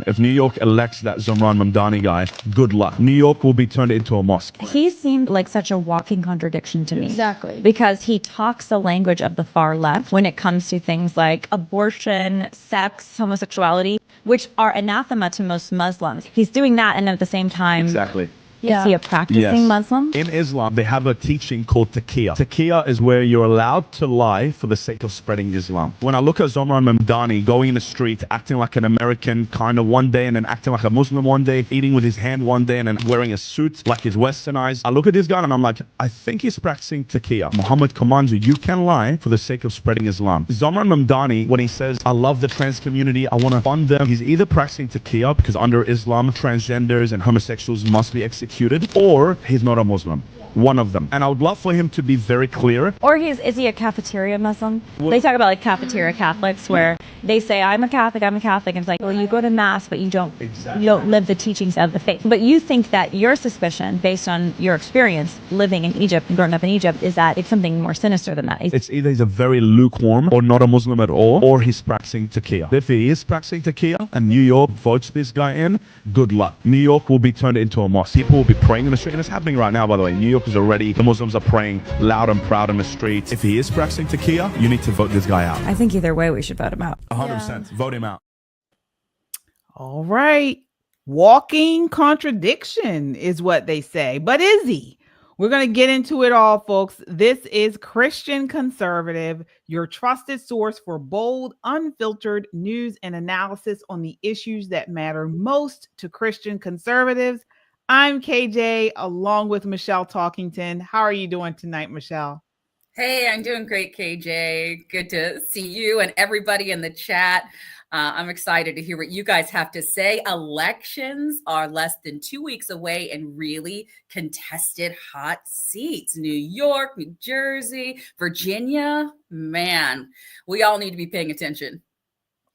If New York elects that Zohran Mamdani guy, good luck. New York will be turned into a mosque. He seemed like such a walking contradiction to me. Exactly. Because he talks the language of the far left when it comes to things like abortion, sex, homosexuality, which are anathema to most Muslims. He's doing that, and at the same time, Exactly. is he a practicing Muslim? In Islam, they have a teaching called Taqiyya. Taqiyya is where you're allowed to lie for the sake of spreading Islam. When I look at Zohran Mamdani going in the street, acting like an American kind of one day and then acting like a Muslim one day, eating with his hand one day and then wearing a suit like he's westernized, I look at this guy and I'm like, I think he's practicing Taqiyya. Muhammad commands you can lie for the sake of spreading Islam. Zohran Mamdani, when he says, I love the trans community, I want to fund them, he's either practicing Taqiyya because under Islam, transgenders and homosexuals must be executed, or he's not a Muslim. One of them. And I would love for him to be very clear. Or is he a cafeteria Muslim? They talk about like cafeteria Catholics where they say, I'm a Catholic. And it's like, well, you go to mass, but you don't live the teachings of the faith. But you think that your suspicion, based on your experience living in Egypt and growing up in Egypt, is that it's something more sinister than that. It's either he's a very lukewarm or not a Muslim at all, or he's practicing Taqiyya. If he is practicing Taqiyya and New York votes this guy in, good luck. New York will be turned into a mosque. People will be praying in the street. And it's happening right now, by the way. New York is already, the Muslims are praying loud and proud in the streets. If he is practicing Taqiyya, you need to vote this guy out. I think either way, we should vote him out. 100%. Vote him out. All right. Walking contradiction is what they say. But is he? We're going to get into it all, folks. This is Christian Conservative, your trusted source for bold, unfiltered news and analysis on the issues that matter most to Christian conservatives. I'm KJ, along with Michelle Talkington. How are you doing tonight, Michelle? Hey, I'm doing great, KJ. Good to see you and everybody in the chat. I'm excited to hear what you guys have to say. Elections are less than 2 weeks away and really contested hot seats. New York, New Jersey, Virginia. Man, we all need to be paying attention.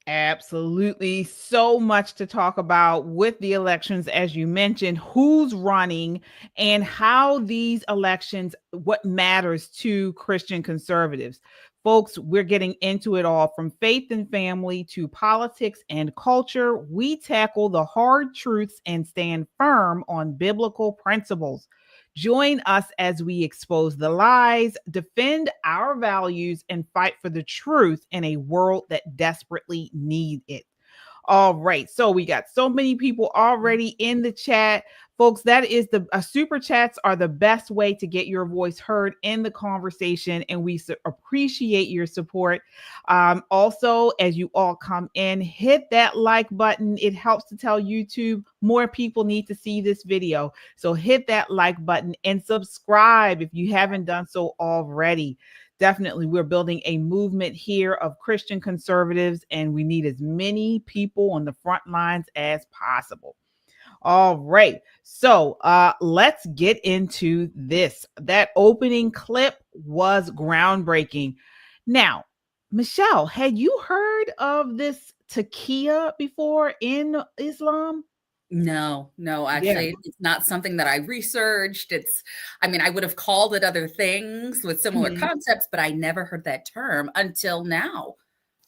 Absolutely. So much to talk about with the elections, as you mentioned, who's running and how these elections, what matters to Christian conservatives. Folks, we're getting into it all from faith and family to politics and culture. We tackle the hard truths and stand firm on biblical principles. Join us as we expose the lies, defend our values, and fight for the truth in a world that desperately needs it. All right. So we got so many people already in the chat. Folks, that is super chats are the best way to get your voice heard in the conversation, and we appreciate your support. Also, as you all come in, hit that like button. It helps to tell YouTube more people need to see this video. So hit that like button and subscribe if you haven't done so already. Definitely, we're building a movement here of Christian conservatives, and we need as many people on the front lines as possible. All right. So let's get into this. That opening clip was groundbreaking. Now, Michelle, had you heard of this Taqiyya before in Islam? No, actually, It's not something that I researched. I would have called it other things with similar concepts, but I never heard that term until now.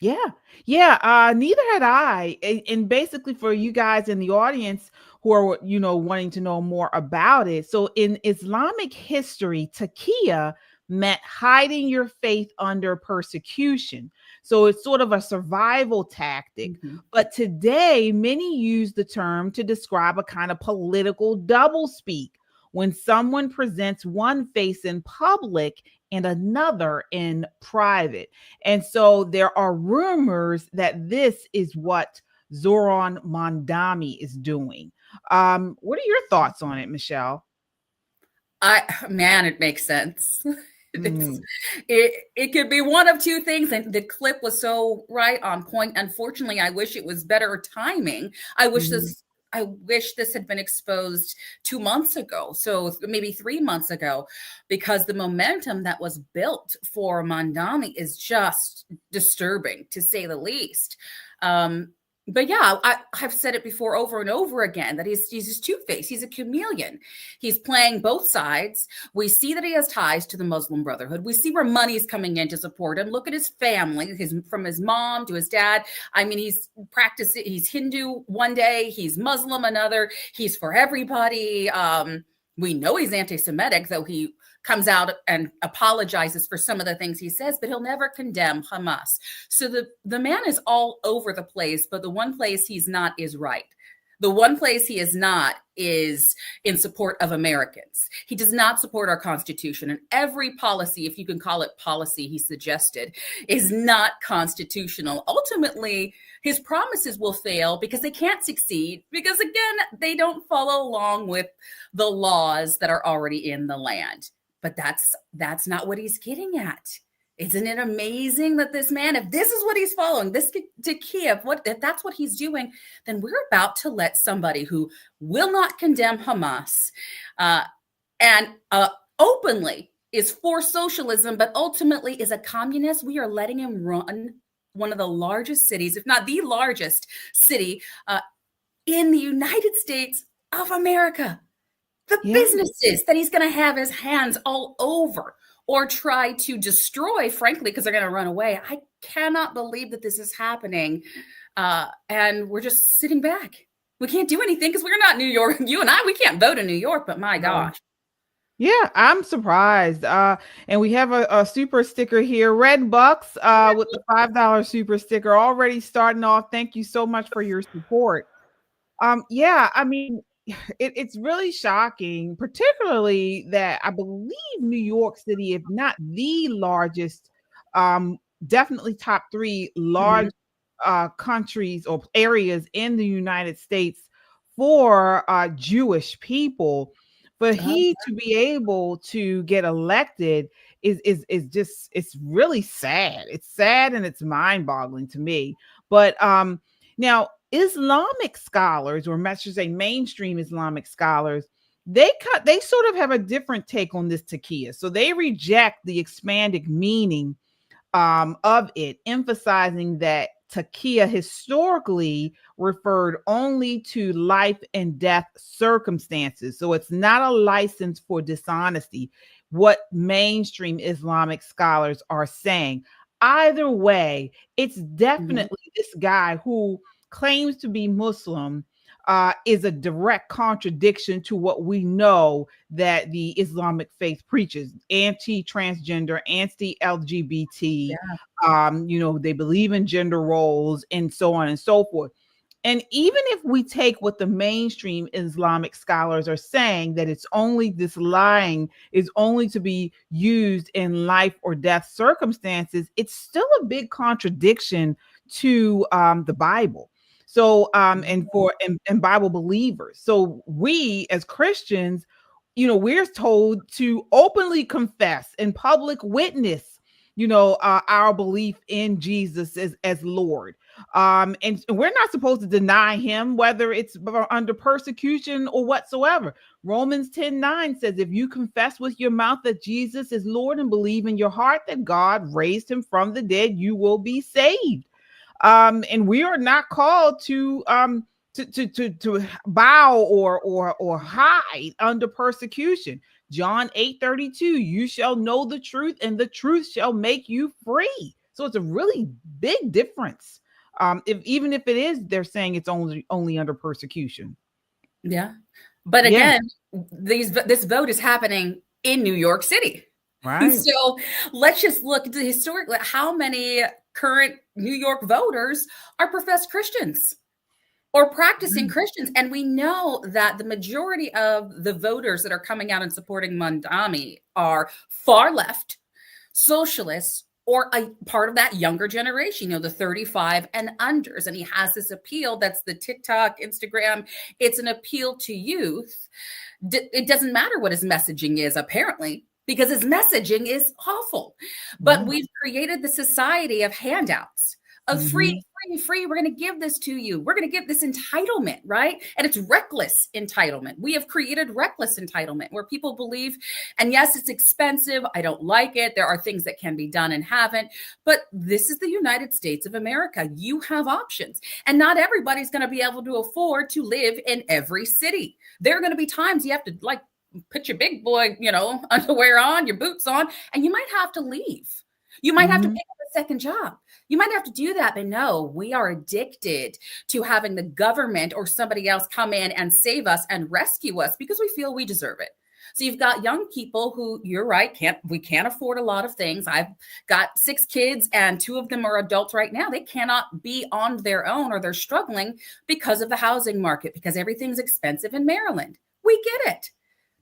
Yeah. Neither had I. And basically for you guys in the audience who are, wanting to know more about it. So in Islamic history, Taqiyya meant hiding your faith under persecution. So it's sort of a survival tactic. But today, many use the term to describe a kind of political doublespeak when someone presents one face in public and another in private. And so there are rumors that this is what Zohran Mamdani is doing. What are your thoughts on it, Michelle? It makes sense. It could be one of two things, and the clip was so right on point. Unfortunately, I wish it was better timing. I wish this had been exposed 2 months ago, so maybe 3 months ago, because the momentum that was built for Mamdani is just disturbing, to say the least. But yeah, I've said it before over and over again that he's just two-faced. He's a chameleon. He's playing both sides. We see that he has ties to the Muslim Brotherhood. We see where money's coming in to support him. Look at his family, from his mom to his dad. I mean, he's Hindu one day, he's Muslim another. He's for everybody. We know he's anti-Semitic, though he comes out and apologizes for some of the things he says, but he'll never condemn Hamas. So the man is all over the place, but the one place he's not is right. The one place he is not is in support of Americans. He does not support our Constitution. And every policy, if you can call it policy, he suggested, is not constitutional. Ultimately, his promises will fail because they can't succeed, because, again, they don't follow along with the laws that are already in the land. But that's not what he's getting at. Isn't it amazing that this man, if this is what he's following, this Taqiyya, if that's what he's doing, then we're about to let somebody who will not condemn Hamas and openly is for socialism, but ultimately is a communist, we are letting him run one of the largest cities, if not the largest city in the United States of America. The businesses that he's going to have his hands all over or try to destroy, frankly, because they're going to run away. I cannot believe that this is happening. And we're just sitting back. We can't do anything because we're not New York. You and I, we can't vote in New York, but my gosh. Yeah, I'm surprised. And we have a super sticker here, Red Bucks, with the $5 super sticker already starting off. Thank you so much for your support. Yeah, I mean, it's really shocking, particularly that I believe New York City, if not the largest, definitely top 3 large countries or areas in the United States for Jewish people. For he to be able to get elected is just, it's really sad. It's sad and it's mind-boggling to me. But now, Islamic scholars, or I should say mainstream Islamic scholars, they sort of have a different take on this Taqiyya. So they reject the expanded meaning of it, emphasizing that Taqiyya historically referred only to life and death circumstances. So it's not a license for dishonesty, what mainstream Islamic scholars are saying. Either way, it's definitely this guy who claims to be Muslim is a direct contradiction to what we know that the Islamic faith preaches: anti-transgender, anti-LGBT. They believe in gender roles and so on and so forth. And even if we take what the mainstream Islamic scholars are saying, that it's only, this lying is only to be used in life or death circumstances, it's still a big contradiction to the Bible. So, and Bible believers. So we as Christians, we're told to openly confess and public witness, our belief in Jesus as Lord. And we're not supposed to deny him, whether it's under persecution or whatsoever. Romans 10:9 says, if you confess with your mouth that Jesus is Lord and believe in your heart that God raised him from the dead, you will be saved. And we are not called to bow or hide under persecution. John 8:32, you shall know the truth and the truth shall make you free. So it's a really big difference. Even if it is, they're saying it's only under persecution. Yeah. But again, this vote is happening in New York City. Right. So let's just look at the historically, how many current New York voters are professed Christians or practicing Christians. And we know that the majority of the voters that are coming out and supporting Mamdani are far left, socialists, or a part of that younger generation, the 35 and unders. And he has this appeal that's the TikTok, Instagram. It's an appeal to youth. It doesn't matter what his messaging is, apparently, because his messaging is awful. But we've created the society of handouts, of free. We're going to give this to you. We're going to give this entitlement, right? And it's reckless entitlement. We have created reckless entitlement where people believe, and yes, it's expensive. I don't like it. There are things that can be done and haven't, but this is the United States of America. You have options, and not everybody's going to be able to afford to live in every city. There are going to be times you have to like put your big boy, underwear on, your boots on, and you might have to leave. You might have to pick up a second job. You might have to do that, but no, we are addicted to having the government or somebody else come in and save us and rescue us because we feel we deserve it. So you've got young people who, you're right, we can't afford a lot of things. I've got 6 kids and 2 of them are adults right now. They cannot be on their own or they're struggling because of the housing market, because everything's expensive in Maryland. We get it.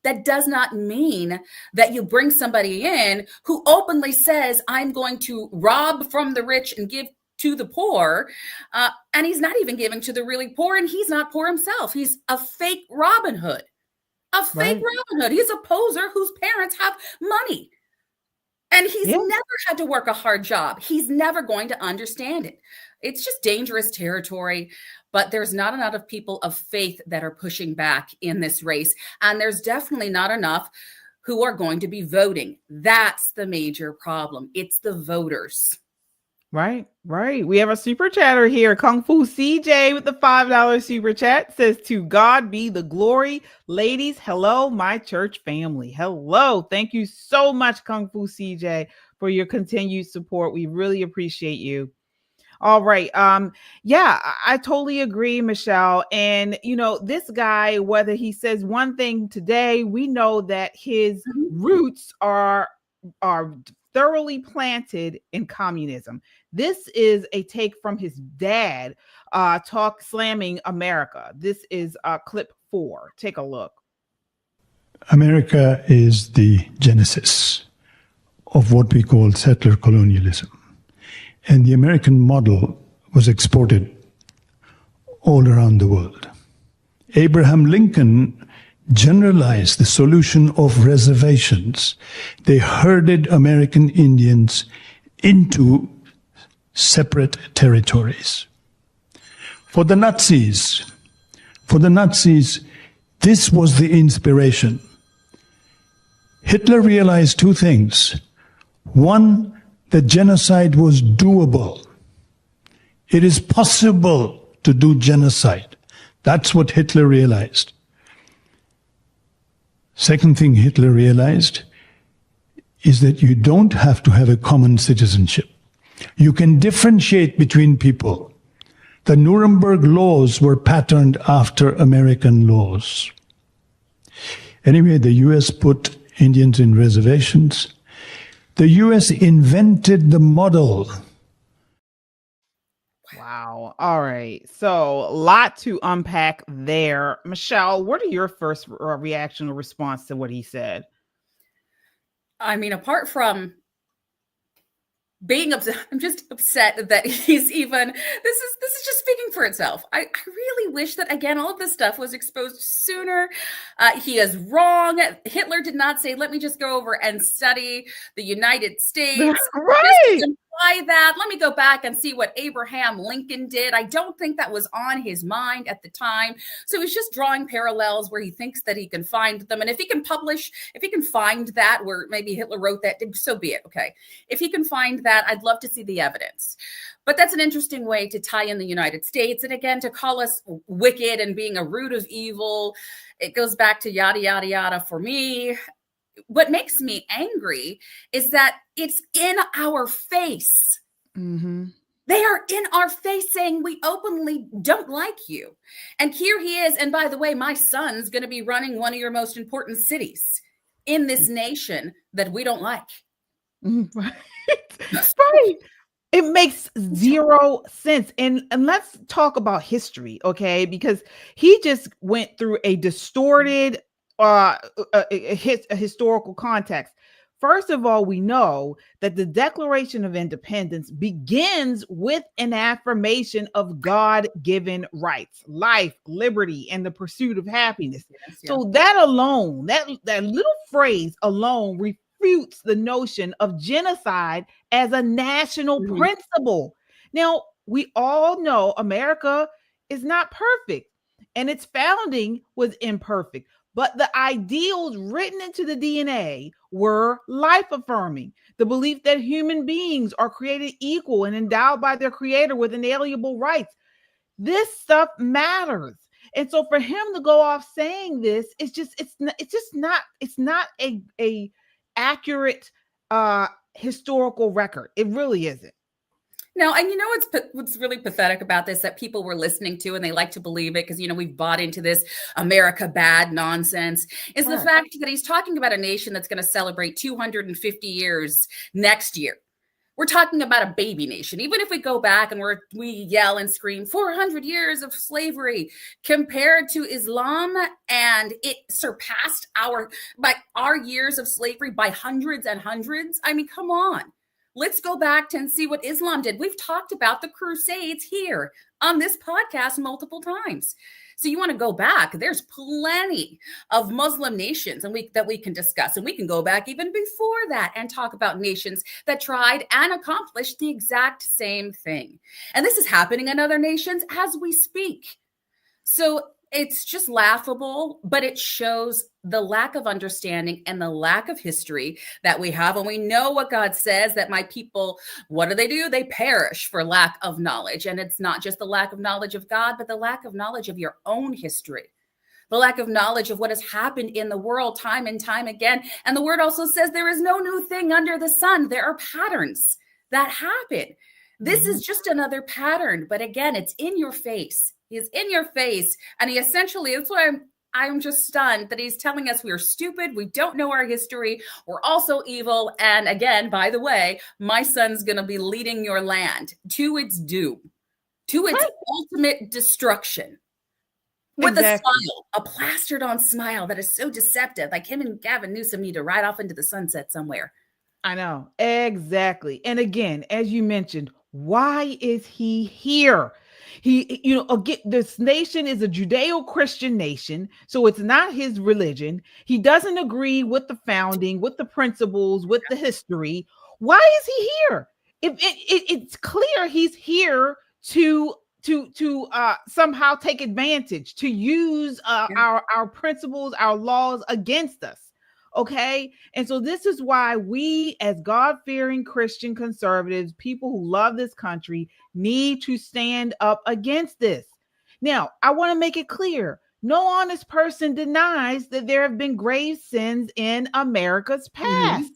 That does not mean that you bring somebody in who openly says, I'm going to rob from the rich and give to the poor. And he's not even giving to the really poor, and he's not poor himself. He's a fake Robin Hood, Robin Hood. He's a poser whose parents have money. And he's never had to work a hard job. He's never going to understand it. It's just dangerous territory. But there's not enough of people of faith that are pushing back in this race. And there's definitely not enough who are going to be voting. That's the major problem. It's the voters. Right. We have a super chatter here. Kung Fu CJ with the $5 super chat says, to God be the glory. Ladies, hello, my church family. Hello. Thank you so much, Kung Fu CJ, for your continued support. We really appreciate you. All right. I totally agree, Michelle. And, this guy, whether he says one thing today, we know that his roots are thoroughly planted in communism. This is a take from his dad, slamming America. This is clip 4. Take a look. America is the genesis of what we call settler colonialism. And the American model was exported all around the world. Abraham Lincoln generalized the solution of reservations. They herded American Indians into separate territories. For the Nazis, this was the inspiration. Hitler realized 2 things. One, that genocide was doable. It is possible to do genocide. That's what Hitler realized. Second thing Hitler realized is that you don't have to have a common citizenship. You can differentiate between people. The Nuremberg laws were patterned after American laws. Anyway, the US put Indians in reservations. The US invented the model. Wow. All right. So a lot to unpack there. Michelle, what are your first reaction or response to what he said? I mean, apart from being upset, I'm just upset that he's even, this is just speaking for itself. I really wish that, again, all of this stuff was exposed sooner. He is wrong. Hitler did not say, let me just go over and study the United States. Right. That. Let me go back and see what Abraham Lincoln did. I don't think that was on his mind at the time. So he's just drawing parallels where he thinks that he can find them. And if he can find that where maybe Hitler wrote that, so be it. Okay. If he can find that, I'd love to see the evidence. But that's an interesting way to tie in the United States. And again, to call us wicked and being a root of evil, it goes back to yada, yada, yada for me. What makes me angry is that it's in our face. Mm-hmm. They are in our face saying we openly don't like you. And here he is. And by the way, my son's going to be running one of your most important cities in this nation that we don't like. Right. Right. It makes zero sense. And let's talk about history, okay? Because he just went through a distorted a historical context. First of all, we know that the Declaration of Independence begins with an affirmation of God-given rights, life, liberty, and the pursuit of happiness. Yes, yeah. So that alone, that little phrase alone refutes the notion of genocide as a national principle. Now, we all know America is not perfect and its founding was imperfect, but the ideals written into the DNA were life affirming. The belief that human beings are created equal and endowed by their creator with inalienable rights. This stuff matters. And so for him to go off saying this, it's not a accurate historical record. It really isn't. No, and you know what's really pathetic about this that people were listening to and they like to believe it because, we've bought into this America bad nonsense is the fact that he's talking about a nation that's going to celebrate 250 years next year. We're talking about a baby nation. Even if we go back and we yell and scream 400 years of slavery compared to Islam, and it surpassed our years of slavery by hundreds and hundreds. I mean, come on. Let's go back and see what Islam did. We've talked about the Crusades here on this podcast multiple times. So you want to go back, there's plenty of Muslim nations that we can discuss. And we can go back even before that and talk about nations that tried and accomplished the exact same thing. And this is happening in other nations as we speak. So it's just laughable, but it shows the lack of understanding and the lack of history that we have. And we know what God says, that my people, what do? They perish for lack of knowledge. And it's not just the lack of knowledge of God, but the lack of knowledge of your own history, the lack of knowledge of what has happened in the world time and time again. And the word also says there is no new thing under the sun. There are patterns that happen. This is just another pattern. But again, it's in your face. He's in your face. And he essentially, that's why I'm just stunned that he's telling us we are stupid. We don't know our history. We're also evil. And again, by the way, my son's going to be leading your land to its doom, to its ultimate destruction. With a smile, a plastered on smile that is so deceptive. Like him and Gavin Newsom need to ride off into the sunset somewhere. I know. Exactly. And again, as you mentioned, why is he here? Again, this nation is a Judeo-Christian nation, so it's not his religion. He doesn't agree with the founding, with the principles, with the history. Why is he here? It's clear he's here to somehow take advantage, to use our principles, our laws against us. Okay. And so this is why we, as God-fearing Christian conservatives, people who love this country, need to stand up against this. Now, I want to make it clear. No honest person denies that there have been grave sins in America's past.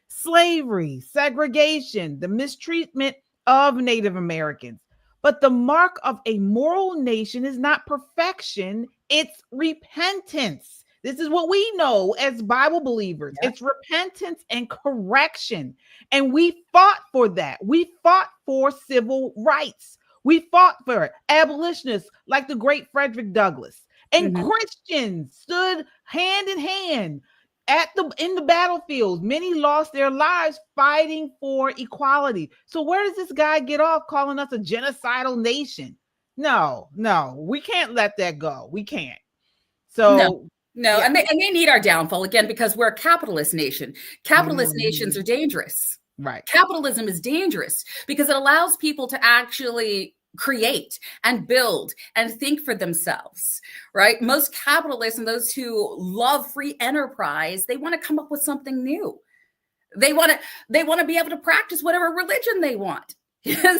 Slavery, segregation, the mistreatment of Native Americans. But the mark of a moral nation is not perfection, it's repentance. This is what we know as Bible believers. It's repentance and correction. And we fought for that. We fought for civil rights. We fought for it. Abolitionists like the great Frederick Douglass. And Christians stood hand in hand in the battlefields. Many lost their lives fighting for equality. So where does this guy get off calling us a genocidal nation? No, we can't let that go. We can't. So No, and they need our downfall again because we're a capitalist nation. Capitalist nations are dangerous. Right. Capitalism is dangerous because it allows people to actually create and build and think for themselves, right? Most capitalists and those who love free enterprise, they want to come up with something new. They want to be able to practice whatever religion they want.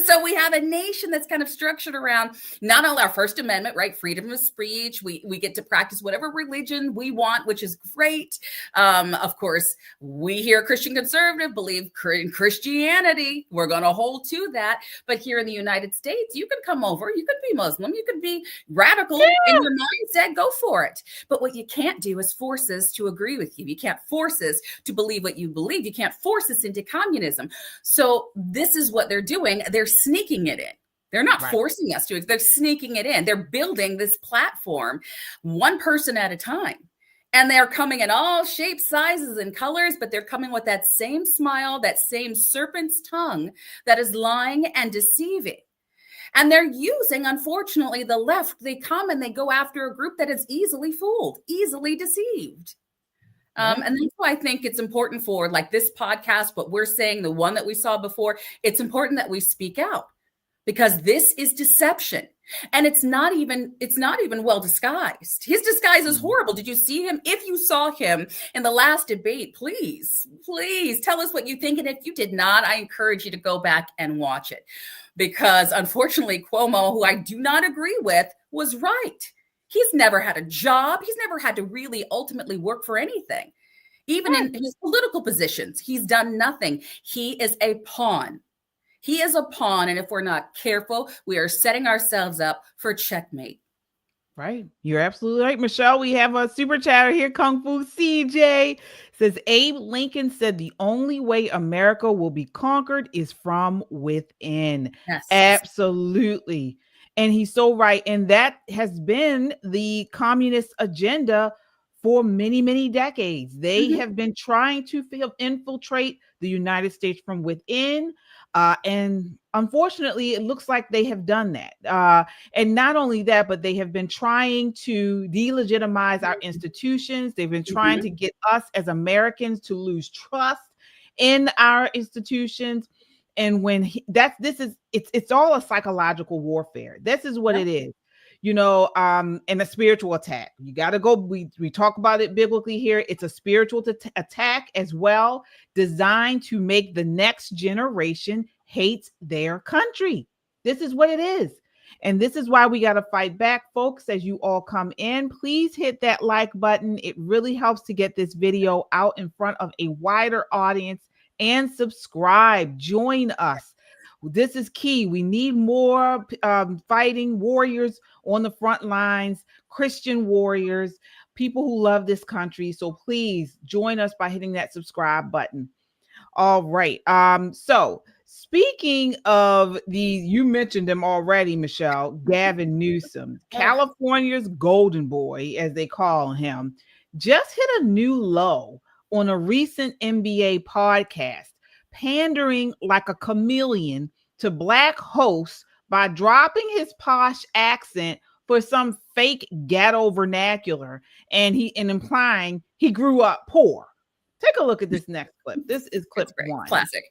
So we have a nation that's kind of structured around not only our First Amendment, right? Freedom of speech. We get to practice whatever religion we want, which is great. Of course, we here, Christian conservative, believe in Christianity. We're going to hold to that. But here in the United States, you can come over. You could be Muslim. You could be radical in your mindset. Go for it. But what you can't do is force us to agree with you. You can't force us to believe what you believe. You can't force us into communism. So this is what they're doing. They're sneaking it in. They're not forcing us to. They're sneaking it in. They're building this platform one person at a time. And they're coming in all shapes, sizes, and colors, but they're coming with that same smile, that same serpent's tongue that is lying and deceiving. And they're using, unfortunately, the left. They come and they go after a group that is easily fooled, easily deceived. And that's why I think it's important for like this podcast, what we're saying, the one that we saw before, it's important that we speak out. because this is deception. And it's not even well disguised. His disguise is horrible. Did you see him? If you saw him in the last debate, please tell us what you think. And if you did not, I encourage you to go back and watch it, because unfortunately, Cuomo, who I do not agree with, was right. He's never had a job. He's never had to really ultimately work for anything. Even in his political positions, he's done nothing. He is a pawn. He is a pawn, and if we're not careful, we are setting ourselves up for checkmate. Right. You're absolutely right, Michelle. We have a super chatter here. Kung Fu CJ says, Abe Lincoln said the only way America will be conquered is from within. Yes. Absolutely. And he's so right. And that has been the communist agenda for many, many decades. They have been trying to infiltrate the United States from within. And unfortunately, it looks like they have done that. And not only that, but they have been trying to delegitimize our institutions. They've been trying to get us as Americans to lose trust in our institutions. And when it's all a psychological warfare. This is what it is. You know, and a spiritual attack. You got to go. We talk about it biblically here. It's a spiritual attack as well, designed to make the next generation hate their country. This is what it is. And this is why we got to fight back, folks. As you all come in, please hit that like button. It really helps to get this video out in front of a wider audience, and subscribe. Join us. This is key. We need more fighting warriors on the front lines, Christian warriors, people who love this country. So please join us by hitting that subscribe button. All right. So speaking of these, you mentioned them already, Michelle, Gavin Newsom, California's golden boy, as they call him, just hit a new low on a recent NBA podcast, pandering like a chameleon to Black hosts by dropping his posh accent for some fake ghetto vernacular and implying he grew up poor. Take a look at this next clip. This is clip one. Classic.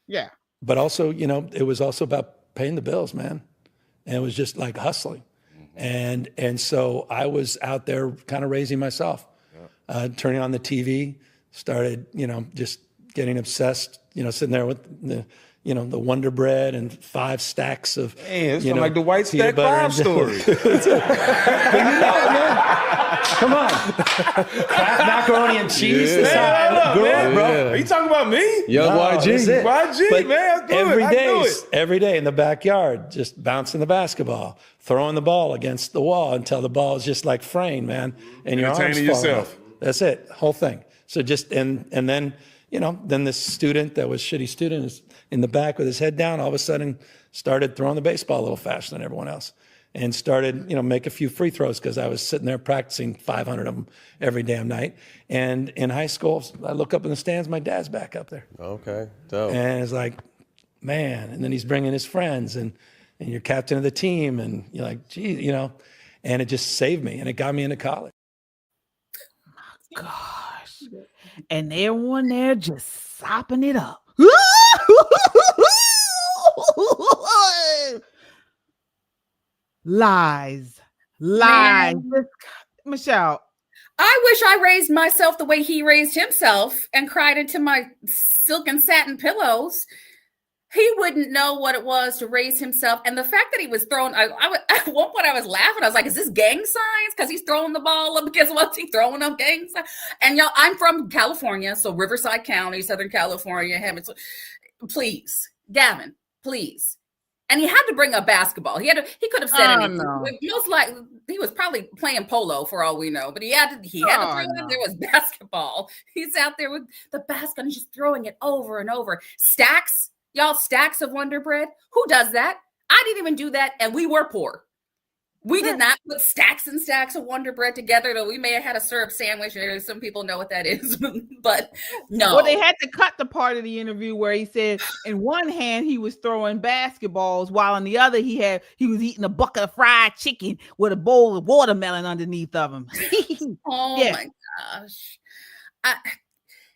Yeah. But also, you know, it was also about paying the bills, man. And it was just like hustling. And so I was out there kind of raising myself, turning on the TV, started, you know, just getting obsessed, you know, sitting there with the Wonder Bread and 5 stacks of, it's like the White Stack 5 story. Come on. Kraft macaroni and cheese. Bro. Are you talking about me? Young YG. YG, man. Every day in the backyard, just bouncing the basketball, throwing the ball against the wall until the ball is just like fraying, man. And your arms fall yourself. off. That's it. Whole thing. So just, and then, you know, then this student that was shitty student is in the back with his head down, all of a sudden started throwing the baseball a little faster than everyone else, and started, you know, make a few free throws because I was sitting there practicing 500 of them every damn night. And in high school, I look up in the stands, my dad's back up there. Okay, dope. And it's like, man, and then he's bringing his friends, and you're captain of the team, and you're like, gee, you know, and it just saved me, and it got me into college. Gosh. And everyone there just sopping it up. Lies. Michelle. I wish I raised myself the way he raised himself and cried into my silk and satin pillows. He wouldn't know what it was to raise himself. And the fact that he was throwing, at one point I was laughing. I was like, is this gang signs? Because he's throwing the ball up against what's he throwing up gang signs? And y'all, I'm from California, so Riverside County, Southern California. Please, Gavin, please. And he had to bring up basketball. He could have said anything. No. Most likely, he was probably playing polo for all we know. But he had to bring up there was basketball. He's out there with the basket and just throwing it over and over. Stacks. Y'all, stacks of Wonder Bread. Who does that? I didn't even do that, and we were poor. We did not put stacks and stacks of Wonder Bread together, though we may have had a syrup sandwich. Some people know what that is, but no. Well, they had to cut the part of the interview where he said in one hand he was throwing basketballs, while in the other he was eating a bucket of fried chicken with a bowl of watermelon underneath of him. Oh my gosh.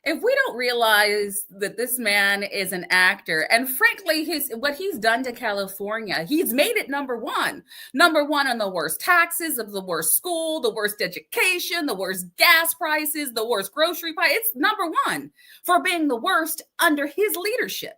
If we don't realize that this man is an actor, and frankly, what he's done to California, he's made it number one on the worst taxes, of the worst school, the worst education, the worst gas prices, the worst grocery price. It's number one for being the worst under his leadership.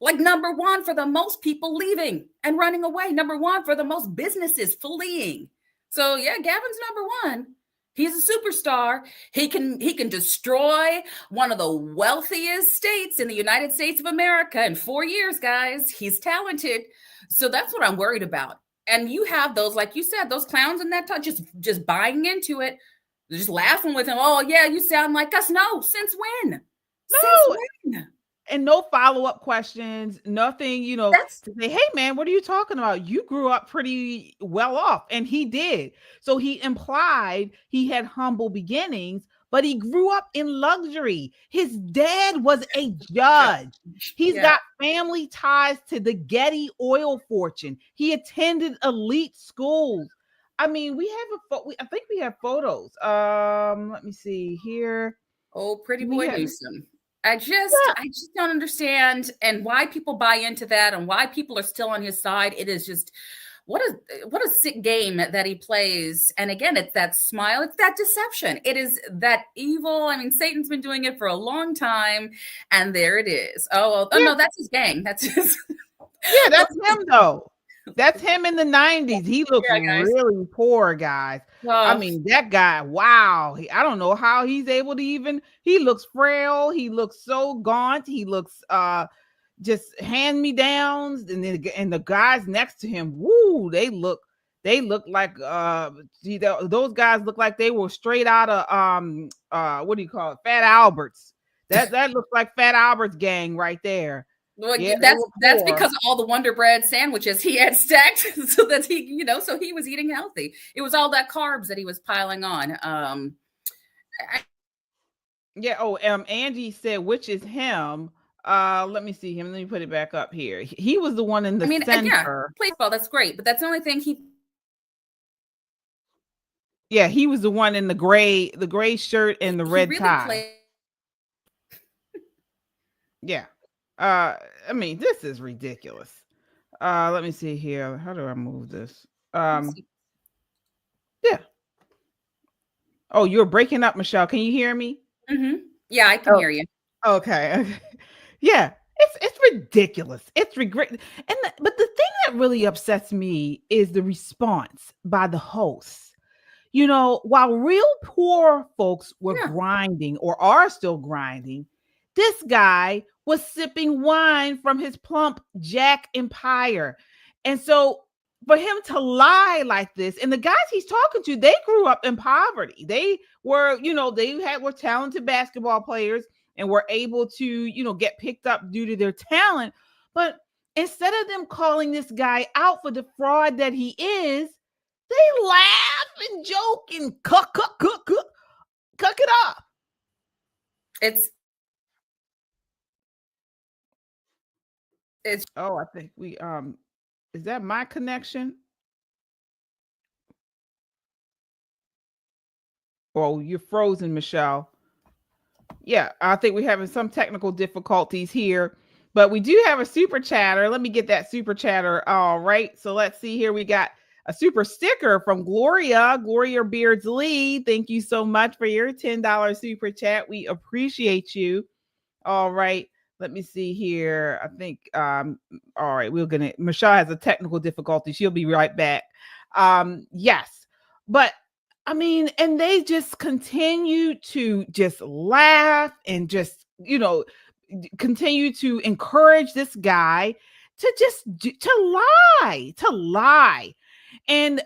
Like number one for the most people leaving and running away. Number one for the most businesses fleeing. So yeah, Gavin's number one. He's a superstar. He can destroy one of the wealthiest states in the United States of America in 4 years, guys. He's talented. So that's what I'm worried about. And you have those, like you said, those clowns in that touch just buying into it, just laughing with him. Oh yeah, you sound like us. No, since when? No. Since when? And no follow-up questions, nothing, to say, hey man, what are you talking about? You grew up pretty well off. And he did. So he implied he had humble beginnings, but he grew up in luxury. His dad was a judge. He's got family ties to the Getty oil fortune. He attended elite schools. I mean, we have I think we have photos. Let me see here. Oh, pretty boy Newsom. I just don't understand, and why people buy into that, and why people are still on his side. It is just what a sick game that he plays. And again, it's that smile, it's that deception, it is that evil. I mean, Satan's been doing it for a long time, and there it is. Oh no, that's his gang. That's his. Yeah, that's him though. That's him in the 90s. He looks really poor, guys. I mean, that guy, wow. I don't know how he's able to he looks frail. He looks so gaunt. He looks just hand-me-downs. And the guys next to him, woo, they look like those guys look like they were straight out of what do you call it? Fat Albert's. That looks like Fat Albert's gang right there. Well, yeah, that's because of all the Wonder Bread sandwiches he had stacked, so that so he was eating healthy. It was all that carbs that he was piling on. Angie said, which is him. Let me see him. Let me put it back up here. He was the one in the center. Baseball, that's great, but that's the only thing he was the one in the gray shirt and the red tie. Yeah. I mean, this is ridiculous. Let me see here. How do I move this? Yeah. Oh, you're breaking up, Michelle. Can you hear me? Mm-hmm. Yeah, I can hear you. Okay. Yeah, it's ridiculous. It's regret. But the thing that really upsets me is the response by the hosts. While real poor folks were grinding or are still grinding, this guy was sipping wine from his plump Jack Empire. And so for him to lie like this, and the guys he's talking to, they grew up in poverty. They were, were talented basketball players and were able to, get picked up due to their talent. But instead of them calling this guy out for the fraud that he is, they laugh and joke and cook it up. I think we is that my connection? Oh, you're frozen, Michelle. Yeah, I think we're having some technical difficulties here, but we do have a super chatter. Let me get that super chatter. All right, so let's see here. We got a super sticker from Gloria Beards Lee. Thank you so much for your $10 super chat. We appreciate you. All right. Let me see here. I think, all right, Michelle has a technical difficulty. She'll be right back. Yes, but I mean, and they just continue to just laugh and just, continue to encourage this guy to lie. And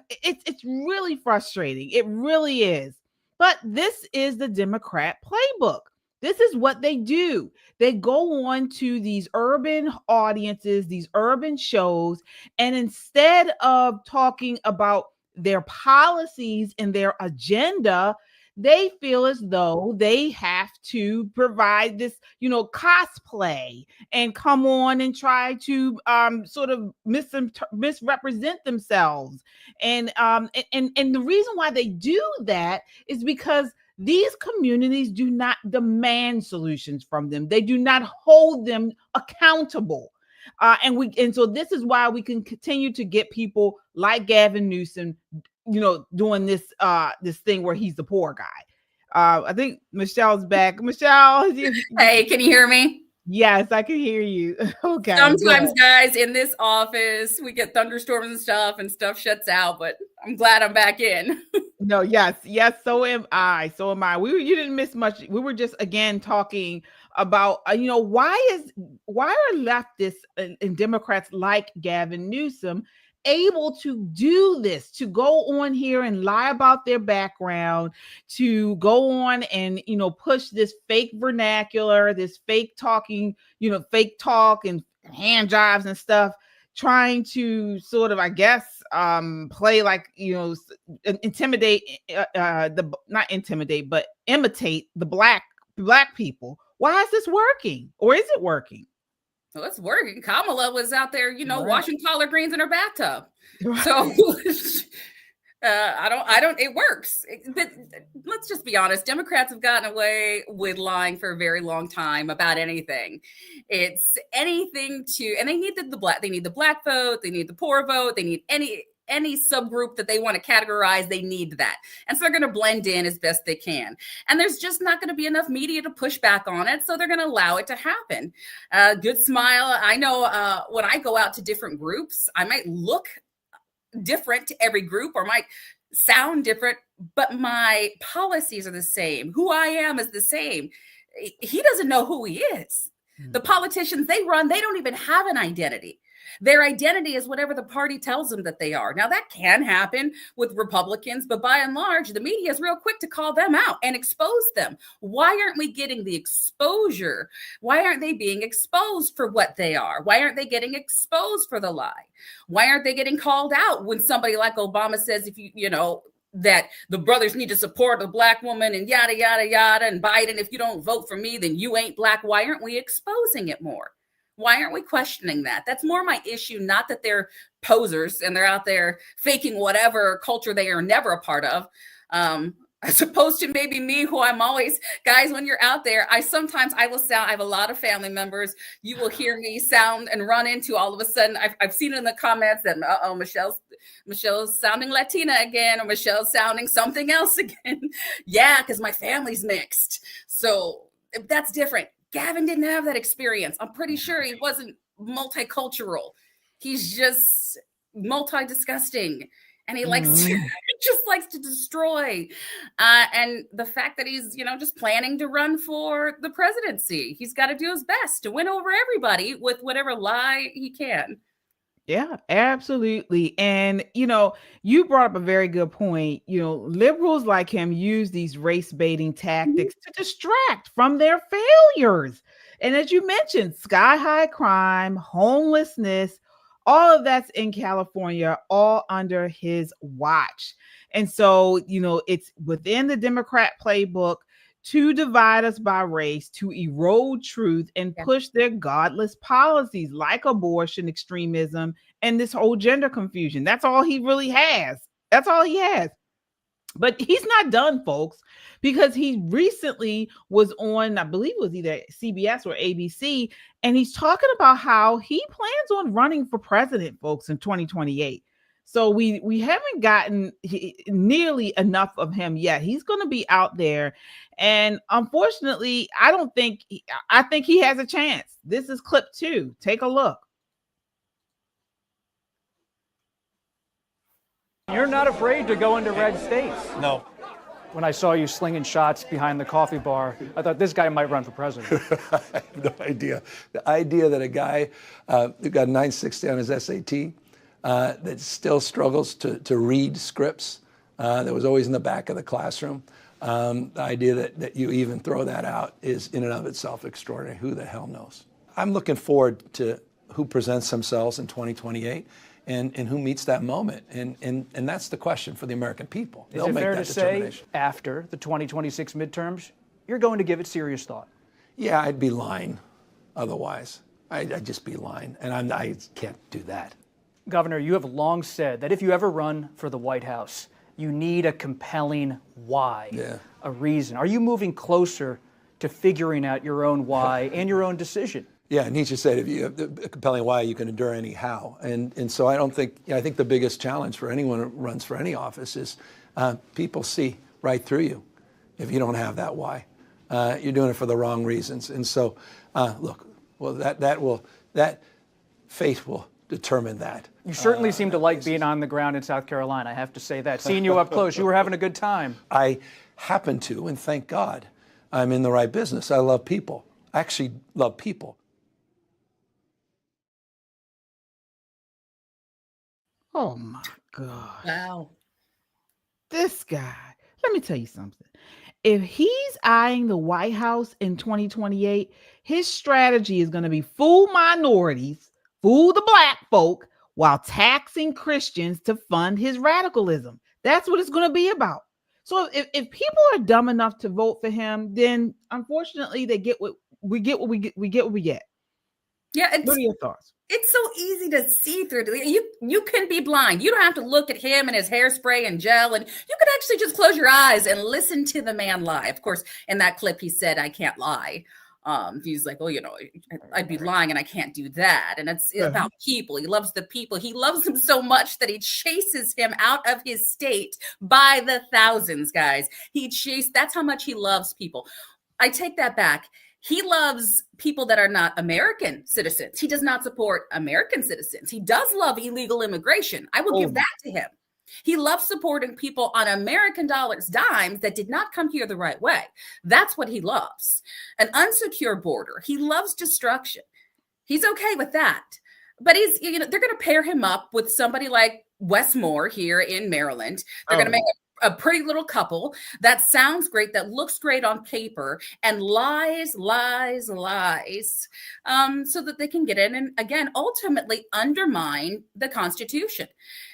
it's really frustrating. It really is. But this is the Democrat playbook. This is what they do. They go on to these urban audiences, these urban shows, and instead of talking about their policies and their agenda, they feel as though they have to provide this, cosplay and come on and try to sort of misrepresent themselves. And the reason why they do that is because These communities do not demand solutions from them. They do not hold them accountable. And so this is why we can continue to get people like Gavin Newsom, doing this thing where he's the poor guy. I think Michelle's back. Michelle, hey, can you hear me? Yes, I can hear you. Okay. Sometimes, guys, in this office, we get thunderstorms and stuff shuts out, but I'm glad I'm back in. No, yes, so am I. You didn't miss much. We were just again talking about why are leftists and Democrats like Gavin Newsom able to do this, to go on here and lie about their background, to go on and push this fake vernacular, this fake talking, fake talk and hand jobs and stuff, trying to sort of, I guess, play like, intimidate, not intimidate, but imitate the black people. Why is this working? Or is it working? Well, it's working. Kamala was out there, Right. washing collard greens in her bathtub. Right. So it works. But let's just be honest. Democrats have gotten away with lying for a very long time about anything. It's anything and they need the black vote. They need the poor vote. They need any subgroup that they want to categorize, they need that. And so they're going to blend in as best they can. And there's just not going to be enough media to push back on it. So they're going to allow it to happen. Good smile. I know when I go out to different groups, I might look different to every group or might sound different, but my policies are the same. Who I am is the same. He doesn't know who he is. The politicians they run, they don't even have an identity. Their identity is whatever the party tells them that they are. Now, that can happen with Republicans, but by and large, the media is real quick to call them out and expose them. Why aren't we getting the exposure? Why aren't they being exposed for what they are? Why aren't they getting exposed for the lie? Why aren't they getting called out when somebody like Obama says, that the brothers need to support a black woman and yada, yada, yada, and Biden, if you don't vote for me, then you ain't black. Why aren't we exposing it more? Why aren't we questioning that? That's more my issue, not that they're posers and they're out there faking whatever culture they are never a part of. As opposed to maybe me, who I'm always, guys, when you're out there, I have a lot of family members. You will hear me sound and run into all of a sudden. I've seen it in the comments that, Michelle's sounding Latina again, or Michelle's sounding something else again. Yeah, because my family's mixed. So that's different. Gavin didn't have that experience. I'm pretty sure he wasn't multicultural. He's just multi-disgusting. And he just likes to destroy. And the fact that he's, just planning to run for the presidency, he's got to do his best to win over everybody with whatever lie he can. Yeah, absolutely. And, you brought up a very good point. Liberals like him use these race baiting tactics to distract from their failures. And as you mentioned, sky high crime, homelessness, all of that's in California, all under his watch. And so, it's within the Democrat playbook to divide us by race, to erode truth and push their godless policies like abortion, extremism, and this whole gender confusion. That's all he really has. That's all he has. But he's not done, folks, because he recently was on, I believe it was either CBS or ABC, and he's talking about how he plans on running for president, folks, in 2028. So we haven't gotten nearly enough of him yet. He's going to be out there. And unfortunately, I think he has a chance. This is clip 2. Take a look. You're not afraid to go into red states. No. When I saw you slinging shots behind the coffee bar, I thought this guy might run for president. I have no idea. The idea that a guy who got 960 on his SAT that still struggles to read scripts, that was always in the back of the classroom. The idea that you even throw that out is in and of itself extraordinary. Who the hell knows? I'm looking forward to who presents themselves in 2028 and who meets that moment. And that's the question for the American people. Is it fair to say after the 2026 midterms, you're going to give it serious thought? Yeah, I'd be lying otherwise. I'd just be lying. And I can't do that. Governor, you have long said that if you ever run for the White House, you need a compelling why, Yeah. a reason. Are you moving closer to figuring out your own why and your own decision? Yeah, Nietzsche said, if you have a compelling why, you can endure any how. And so I think the biggest challenge for anyone who runs for any office is people see right through you if you don't have that why. You're doing it for the wrong reasons. And so, that faith will determine that. You certainly seem to like being on the ground in South Carolina, I have to say that. Seeing you up close, you were having a good time. I happen to, and thank God, I'm in the right business. I love people. I actually love people. Oh my God. Wow. This guy, let me tell you something. If he's eyeing the White House in 2028, his strategy is going to be fool minorities, fool the black folk, while taxing Christians to fund his radicalism. That's what it's going to be about. So if people are dumb enough to vote for him, then unfortunately they get what we get. Yeah. What are your thoughts? It's so easy to see through. You can be blind. You don't have to look at him and his hairspray and gel, and you can actually just close your eyes and listen to the man lie. Of course, in that clip, he said, "I can't lie." He's like, "Oh, I'd be lying, and I can't do that." And it's about people. He loves the people. He loves them so much that he chases him out of his state by the thousands, guys. That's how much he loves people. I take that back. He loves people that are not American citizens. He does not support American citizens. He does love illegal immigration. I will give that to him. He loves supporting people on American dollars, dimes that did not come here the right way. That's what he loves. An unsecure border. He loves destruction. He's okay with that. But they're going to pair him up with somebody like Wes Moore here in Maryland. They're going to make a pretty little couple that sounds great, that looks great on paper, and lies, so that they can get in and, again, ultimately undermine the Constitution.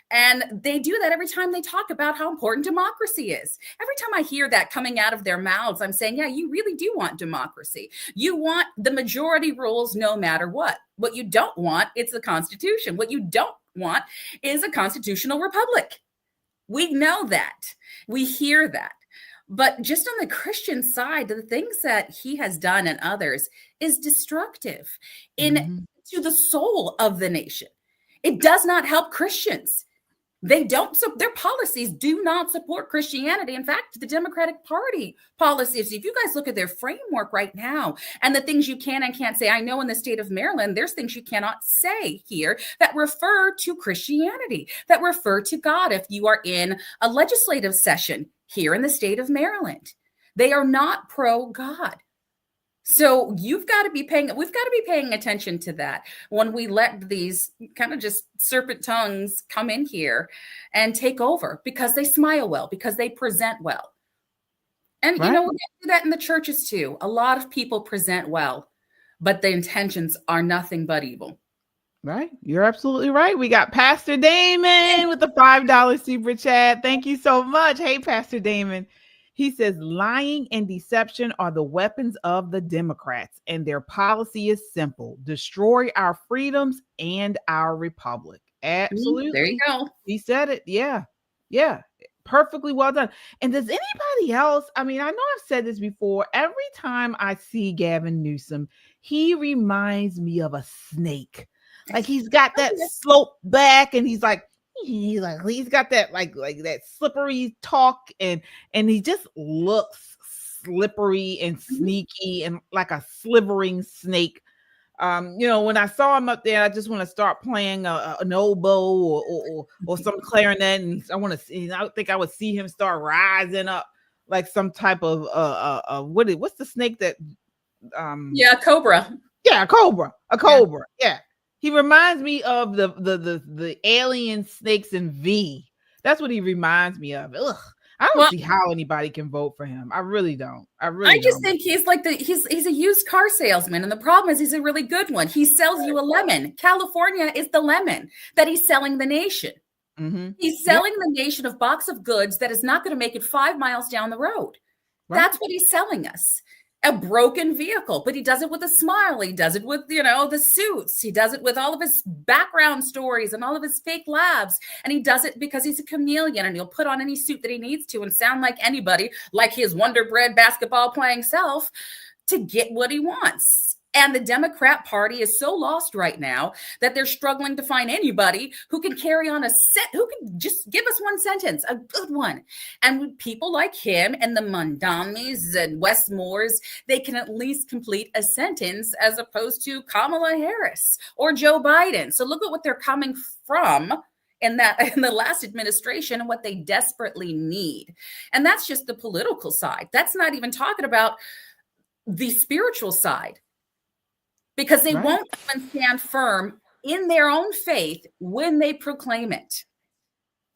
And they do that every time they talk about how important democracy is. Every time I hear that coming out of their mouths, I'm saying, yeah, you really do want democracy. You want the majority rules no matter what. What you don't want, it's the Constitution. What you don't want is a constitutional republic. We know that. We hear that. But just on the Christian side, the things that he has done and others is destructive to the soul of the nation. It does not help Christians. Their policies do not support Christianity. In fact, the Democratic Party policies, if you guys look at their framework right now and the things you can and can't say, I know in the state of Maryland, there's things you cannot say here that refer to Christianity, that refer to God if you are in a legislative session here in the state of Maryland. They are not pro-God. So we've got to be paying attention to that when we let these kind of just serpent tongues come in here and take over, because they smile well, because they present well. And, we do that in the churches too. A lot of people present well, but the intentions are nothing but evil. Right. You're absolutely right. We got Pastor Damon with the $5 super chat. Thank you so much. Hey, Pastor Damon. He says, lying and deception are the weapons of the Democrats, and their policy is simple: destroy our freedoms and our republic. Absolutely. There you go. He said it. Yeah. Perfectly well done. And does anybody else? I mean, I know I've said this before. Every time I see Gavin Newsom, he reminds me of a snake. Like he's got that slope back, and he's got that like that slippery talk, and he just looks slippery and sneaky and like a slithering snake. When I saw him up there, I just want to start playing an oboe or some clarinet, and I think I would see him start rising up like some type of what's the snake that cobra. A cobra. Yeah. He reminds me of the alien snakes in V. That's what he reminds me of. Ugh. I don't see how anybody can vote for him. I really don't. I just think he's like he's a used car salesman. And the problem is he's a really good one. He sells you a lemon. California is the lemon that he's selling the nation. Mm-hmm. He's selling the nation a box of goods that is not going to make it 5 miles down the road. Right. That's what he's selling us. a broken vehicle, but he does it with a smile. He does it with, the suits. He does it with all of his background stories and all of his fake labs. And he does it because he's a chameleon, and he'll put on any suit that he needs to and sound like anybody, like his Wonder Bread basketball playing self, to get what he wants. And the Democrat Party is so lost right now that they're struggling to find anybody who can carry on who can just give us one sentence, a good one. And with people like him and the Mamdanis and Westmores, they can at least complete a sentence, as opposed to Kamala Harris or Joe Biden. So look at what they're coming from in the last administration and what they desperately need. And that's just the political side. That's not even talking about the spiritual side, because they won't even stand firm in their own faith when they proclaim it.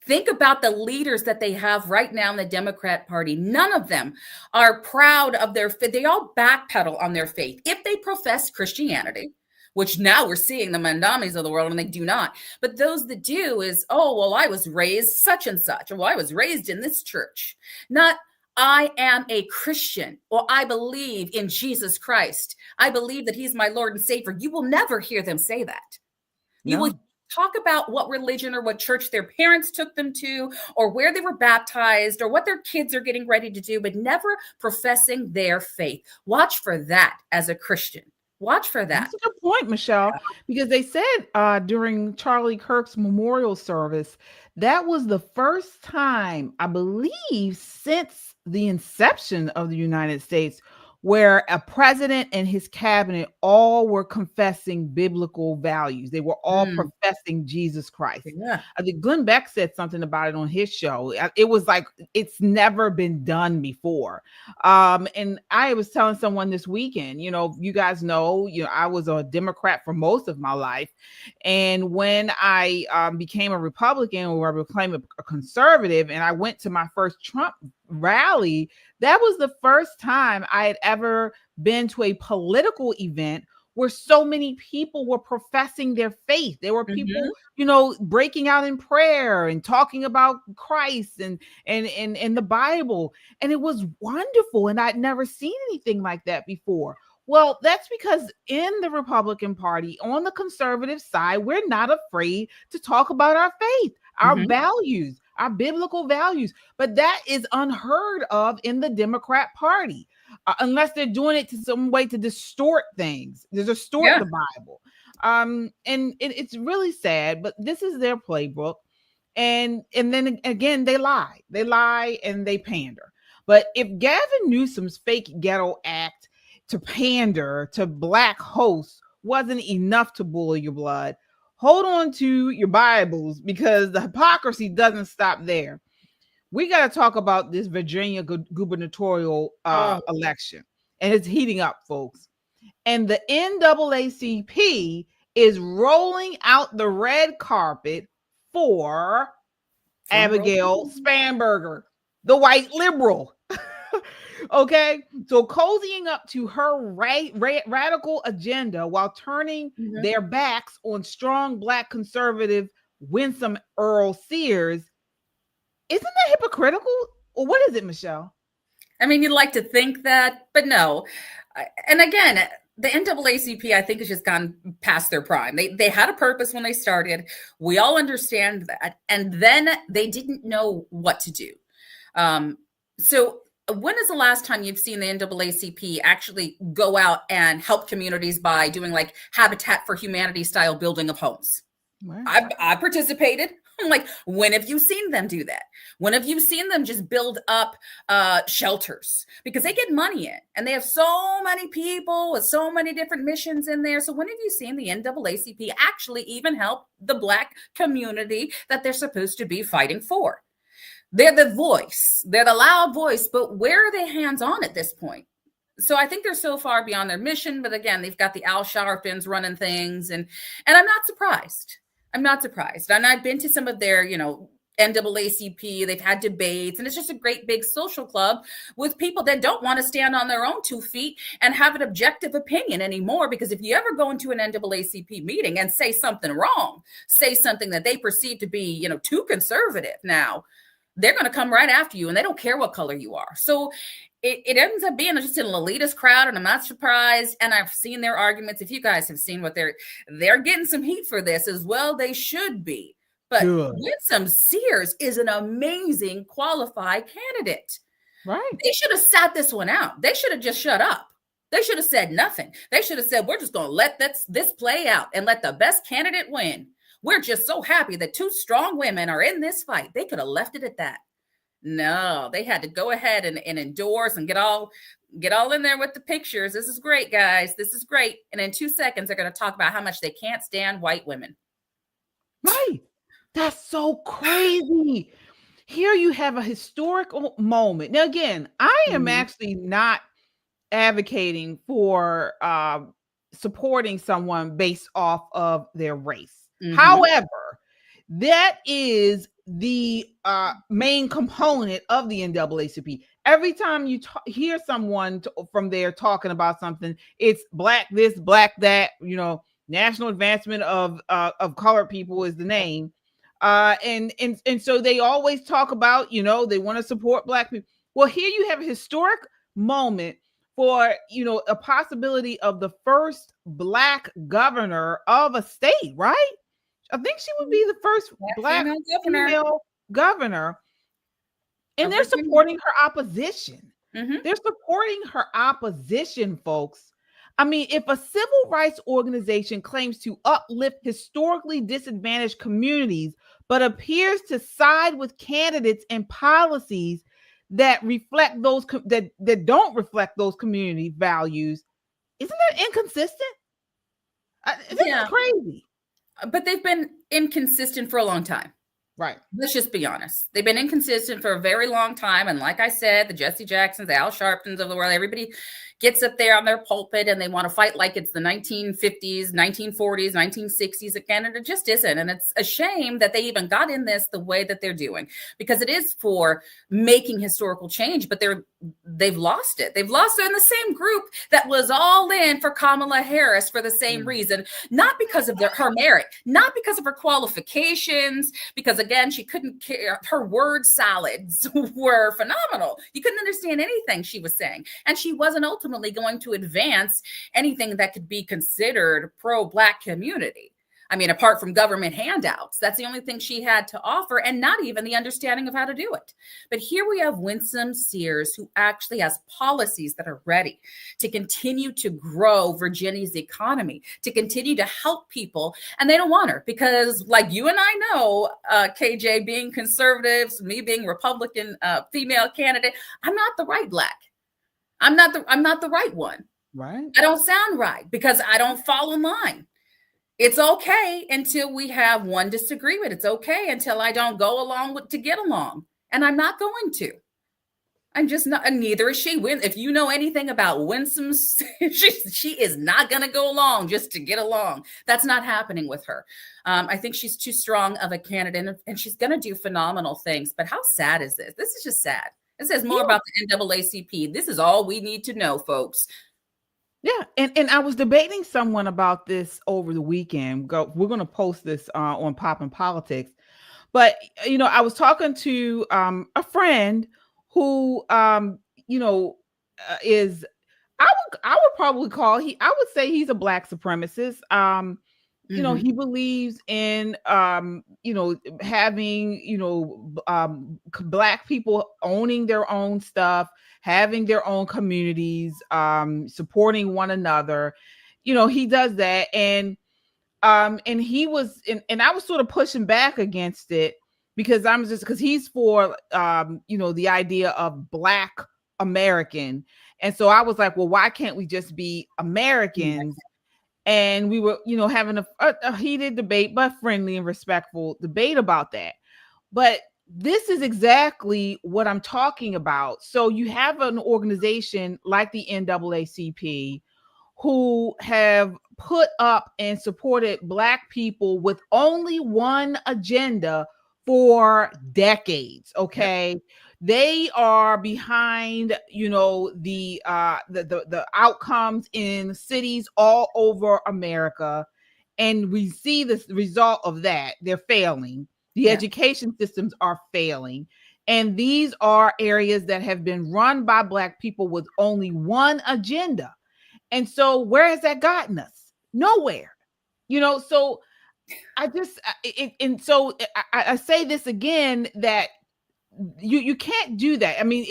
Think about the leaders that they have right now in the Democrat Party. None of them are proud of their faith. They all backpedal on their faith. If they profess Christianity, which now we're seeing the Mamdanis of the world, and they do not. But those that do is, I was raised such and such, or I was raised in this church. Not, I am a Christian, or I believe in Jesus Christ. I believe that he's my Lord and Savior. You will never hear them say that. You will talk about what religion or what church their parents took them to, or where they were baptized, or what their kids are getting ready to do, but never professing their faith. Watch for that as a Christian. Watch for that. That's a good point, Michelle, because they said during Charlie Kirk's memorial service, that was the first time, I believe, since the inception of the United States, where a president and his cabinet all were confessing biblical values. They were all professing Jesus Christ. Yeah. I think Glenn Beck said something about it on his show. It was like, it's never been done before. And I was telling someone this weekend, you guys know, I was a Democrat for most of my life. And when I became a Republican, or I became a conservative, and I went to my first Trump rally, that was the first time I had ever been to a political event where so many people were professing their faith. There were people, breaking out in prayer and talking about Christ and the Bible. And it was wonderful. And I'd never seen anything like that before. Well, that's because in the Republican Party, on the conservative side, we're not afraid to talk about our faith, our values, our biblical values. But that is unheard of in the Democrat Party, unless they're doing it to some way to distort things, to distort the Bible. And it's really sad, but this is their playbook. And then again, they lie and they pander. But if Gavin Newsom's fake ghetto act to pander to Black hosts wasn't enough to boil your blood, hold on to your Bibles, because the hypocrisy doesn't stop there. We got to talk about this Virginia gubernatorial election, and it's heating up, folks. And the NAACP is rolling out the red carpet for Abigail Spanberger, the white liberal. Okay, so cozying up to her radical agenda while turning their backs on strong Black conservative Winsome Earl Sears. Isn't that hypocritical? Or what is it, Michelle? I mean, you'd like to think that, but no. And again, the NAACP, I think, has just gone past their prime. They had a purpose when they started. We all understand that. And then they didn't know what to do. So when is the last time you've seen the NAACP actually go out and help communities by doing like Habitat for Humanity style building of homes? Wow. I participated. I'm like, when have you seen them do that? When have you seen them just build up shelters? Because they get money in, and they have so many people with so many different missions in there. So when have you seen the NAACP actually even help the Black community that they're supposed to be fighting for? They're the voice, they're the loud voice, but where are they hands-on at this point? So I think they're so far beyond their mission, but again, they've got the Al Sharptons running things, and I'm not surprised. I'm not surprised. And I've been to some of their, NAACP, they've had debates, and it's just a great big social club with people that don't want to stand on their own 2 feet and have an objective opinion anymore. Because if you ever go into an NAACP meeting and say something wrong, say something that they perceive to be, too conservative now, they're going to come right after you, and they don't care what color you are. So it ends up being just an elitist crowd, and I'm not surprised. And I've seen their arguments. If you guys have seen what they're getting some heat for this as well, they should be. But Winsome Sears is an amazing qualified candidate. Right. They should have sat this one out. They should have just shut up. They should have said nothing. They should have said, we're just going to let this play out and let the best candidate win. We're just so happy that two strong women are in this fight. They could have left it at that. No, they had to go ahead and endorse and get all in there with the pictures. This is great, guys. This is great. And in 2 seconds, they're going to talk about how much they can't stand white women. Right. That's so crazy. Here you have a historical moment. Now, again, I am actually not advocating for supporting someone based off of their race. However, that is the main component of the NAACP. Every time you hear someone from there talking about something, it's black this, black that, national advancement of colored people is the name. And so they always talk about, they want to support black people. Well, here you have a historic moment for, a possibility of the first black governor of a state, right? I think she would be the first black female governor. And they're supporting her opposition. They're supporting her opposition, folks. I mean, if a civil rights organization claims to uplift historically disadvantaged communities, but appears to side with candidates and policies that reflect those that don't reflect those community values, isn't that inconsistent? This is crazy. But they've been inconsistent for a long time. Right. Let's just be honest. They've been inconsistent for a very long time. And like I said, the Jesse Jacksons, the Al Sharptons of the world, everybody gets up there on their pulpit and they want to fight like it's the 1950s, 1940s, 1960s. Again, and it just isn't. And it's a shame that they even got in this the way that they're doing, because it is for making historical change, but they've lost it. They've lost it in the same group that was all in for Kamala Harris for the same reason, not because of her merit, not because of her qualifications, because again, she couldn't care. Her word salads were phenomenal. You couldn't understand anything she was saying. And she wasn't ultimately going to advance anything that could be considered pro-Black community. I mean, apart from government handouts, that's the only thing she had to offer, and not even the understanding of how to do it. But here we have Winsome Sears, who actually has policies that are ready to continue to grow Virginia's economy, to continue to help people. And they don't want her because, like you and I know, KJ, being conservatives, me being Republican female candidate, I'm not the right Black. I'm not the right one. Right. I don't sound right because I don't fall in line. It's okay until we have one disagreement. It's okay until I don't go along to get along. And I'm not going to. I'm just not, and neither is she. If you know anything about Winsome, she is not going to go along just to get along. That's not happening with her. I think she's too strong of a candidate, and she's going to do phenomenal things. But how sad is this? This is just sad. It says more about the NAACP. This is all we need to know, folks. Yeah, and I was debating someone about this over the weekend. We're going to post this on Poppin' Politics. But, I was talking to a friend who, is, I would probably I would say he's a Black supremacist. He believes in, having, Black people owning their own stuff, having their own communities, supporting one another. He does that. And he was, and I was sort of pushing back against it because because he's for, the idea of Black American. And so I was like, well, why can't we just be Americans? And we were, having a heated debate, but friendly and respectful debate about that. But this is exactly what I'm talking about. So you have an organization like the NAACP who have put up and supported Black people with only one agenda for decades. Okay. Yep. They are behind, the outcomes in cities all over America. And we see the result of that. They're failing. The education systems are failing. And these are areas that have been run by Black people with only one agenda. And so where has that gotten us? Nowhere. So I say this again, that you can't do that. I mean,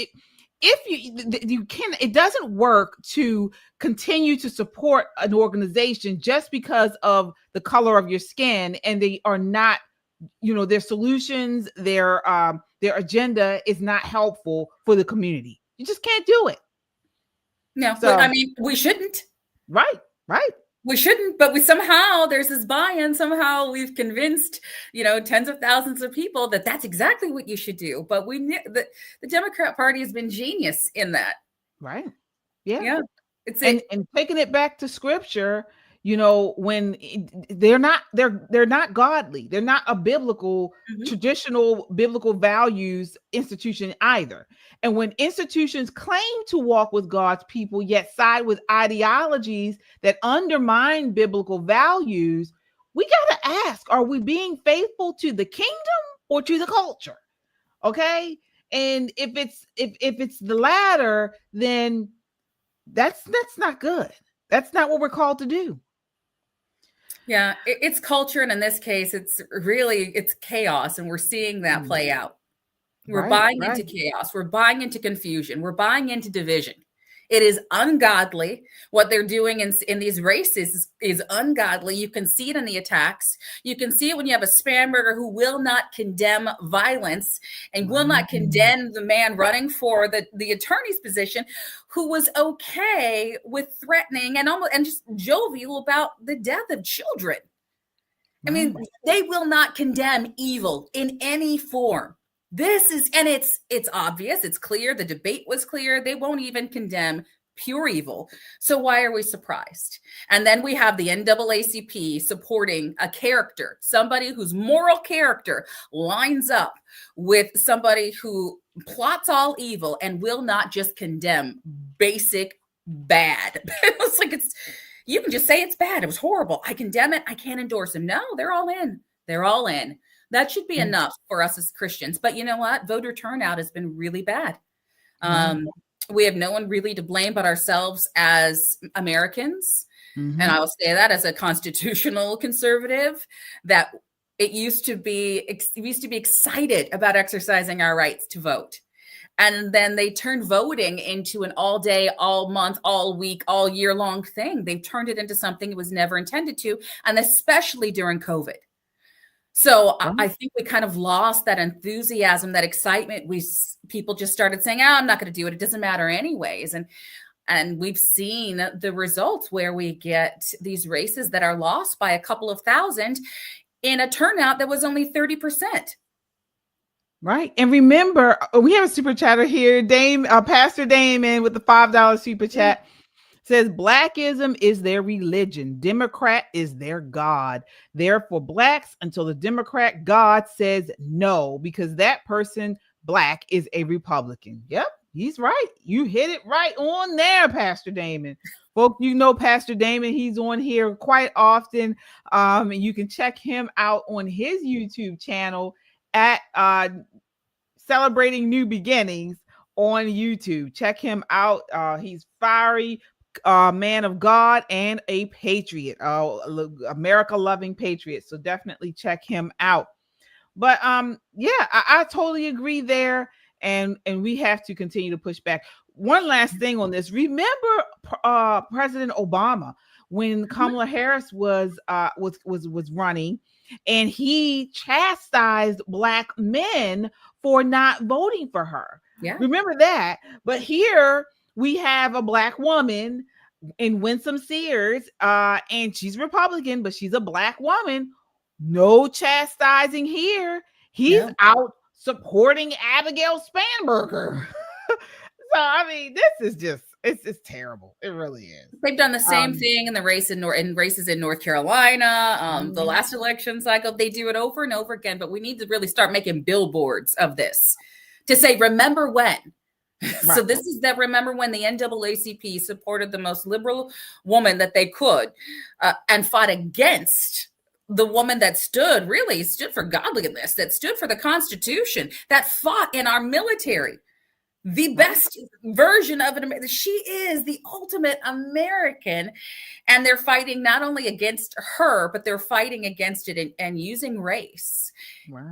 it doesn't work to continue to support an organization just because of the color of your skin, and they are not, their solutions, their agenda is not helpful for the community. You just can't do it. No, so, we shouldn't. Right. We shouldn't, but there's this buy-in. Somehow we've convinced, tens of thousands of people that that's exactly what you should do. But the Democrat Party has been genius in that. Right. Yeah. Yeah. And taking it back to scripture, when they're not godly, they're not a biblical, traditional biblical values institution either. And when institutions claim to walk with God's people, yet side with ideologies that undermine biblical values, we got to ask, are we being faithful to the kingdom or to the culture? Okay. And if it's the latter, then that's not good. That's not what we're called to do. Yeah, it's culture. And in this case, it's chaos. And we're seeing that play out. We're buying into chaos. We're buying into confusion. We're buying into division. It is ungodly. What they're doing in these races is ungodly. You can see it in the attacks. You can see it when you have a Spanberger who will not condemn violence and will not condemn the man running for the attorney's position, who was okay with threatening and just jovial about the death of children. I mean, they will not condemn evil in any form. It's obvious, it's clear, the debate was clear. They won't even condemn pure evil. So why are we surprised? And then we have the NAACP supporting a character, somebody whose moral character lines up with somebody who plots all evil and will not just condemn basic bad. It's like you can just say it's bad. It was horrible. I condemn it. I can't endorse him. No, they're all in. They're all in. That should be enough for us as Christians. But you know what? Voter turnout has been really bad. We have no one really to blame but ourselves as Americans. And I will say that as a constitutional conservative, that we used to be excited about exercising our rights to vote. And then they turned voting into an all day, all month, all week, all year long thing. They've turned it into something it was never intended to, and especially during COVID. So I think we kind of lost that enthusiasm, that excitement. People just started saying, I'm not going to do it. It doesn't matter anyways. And we've seen the results where we get these races that are lost by a couple of thousand in a turnout that was only 30%. Right. And remember, we have a super chatter here. Pastor Damon with the $5 super chat says Blackism is their religion. Democrat is their God. Therefore, Blacks until the Democrat God says no, because that person, Black, is a Republican. Yep, he's right. You hit it right on there, Pastor Damon. Folks, Pastor Damon, he's on here quite often. You can check him out on his YouTube channel at Celebrating New Beginnings on YouTube. Check him out. He's fiery. Man of God and a patriot, America loving patriot. So definitely check him out. But I totally agree there. And we have to continue to push back. One last thing on this. Remember President Obama when Kamala Harris was running, and he chastised Black men for not voting for her. Yeah. Remember that. But here we have a Black woman in Winsome Sears, and she's Republican, but she's a Black woman. No chastising here. He's out supporting Abigail Spanberger. So, I mean, this is just, it's terrible. It really is. They've done the same thing in the races in North Carolina, the last election cycle. They do it over and over again, but we need to really start making billboards of this to say, remember when. Right. So this is that. Remember when the NAACP supported the most liberal woman that they could and fought against the woman that really stood for godliness, that stood for the Constitution, that fought in our military, the best version of it. She is the ultimate American. And they're fighting not only against her, but they're fighting against it and using race. Wow.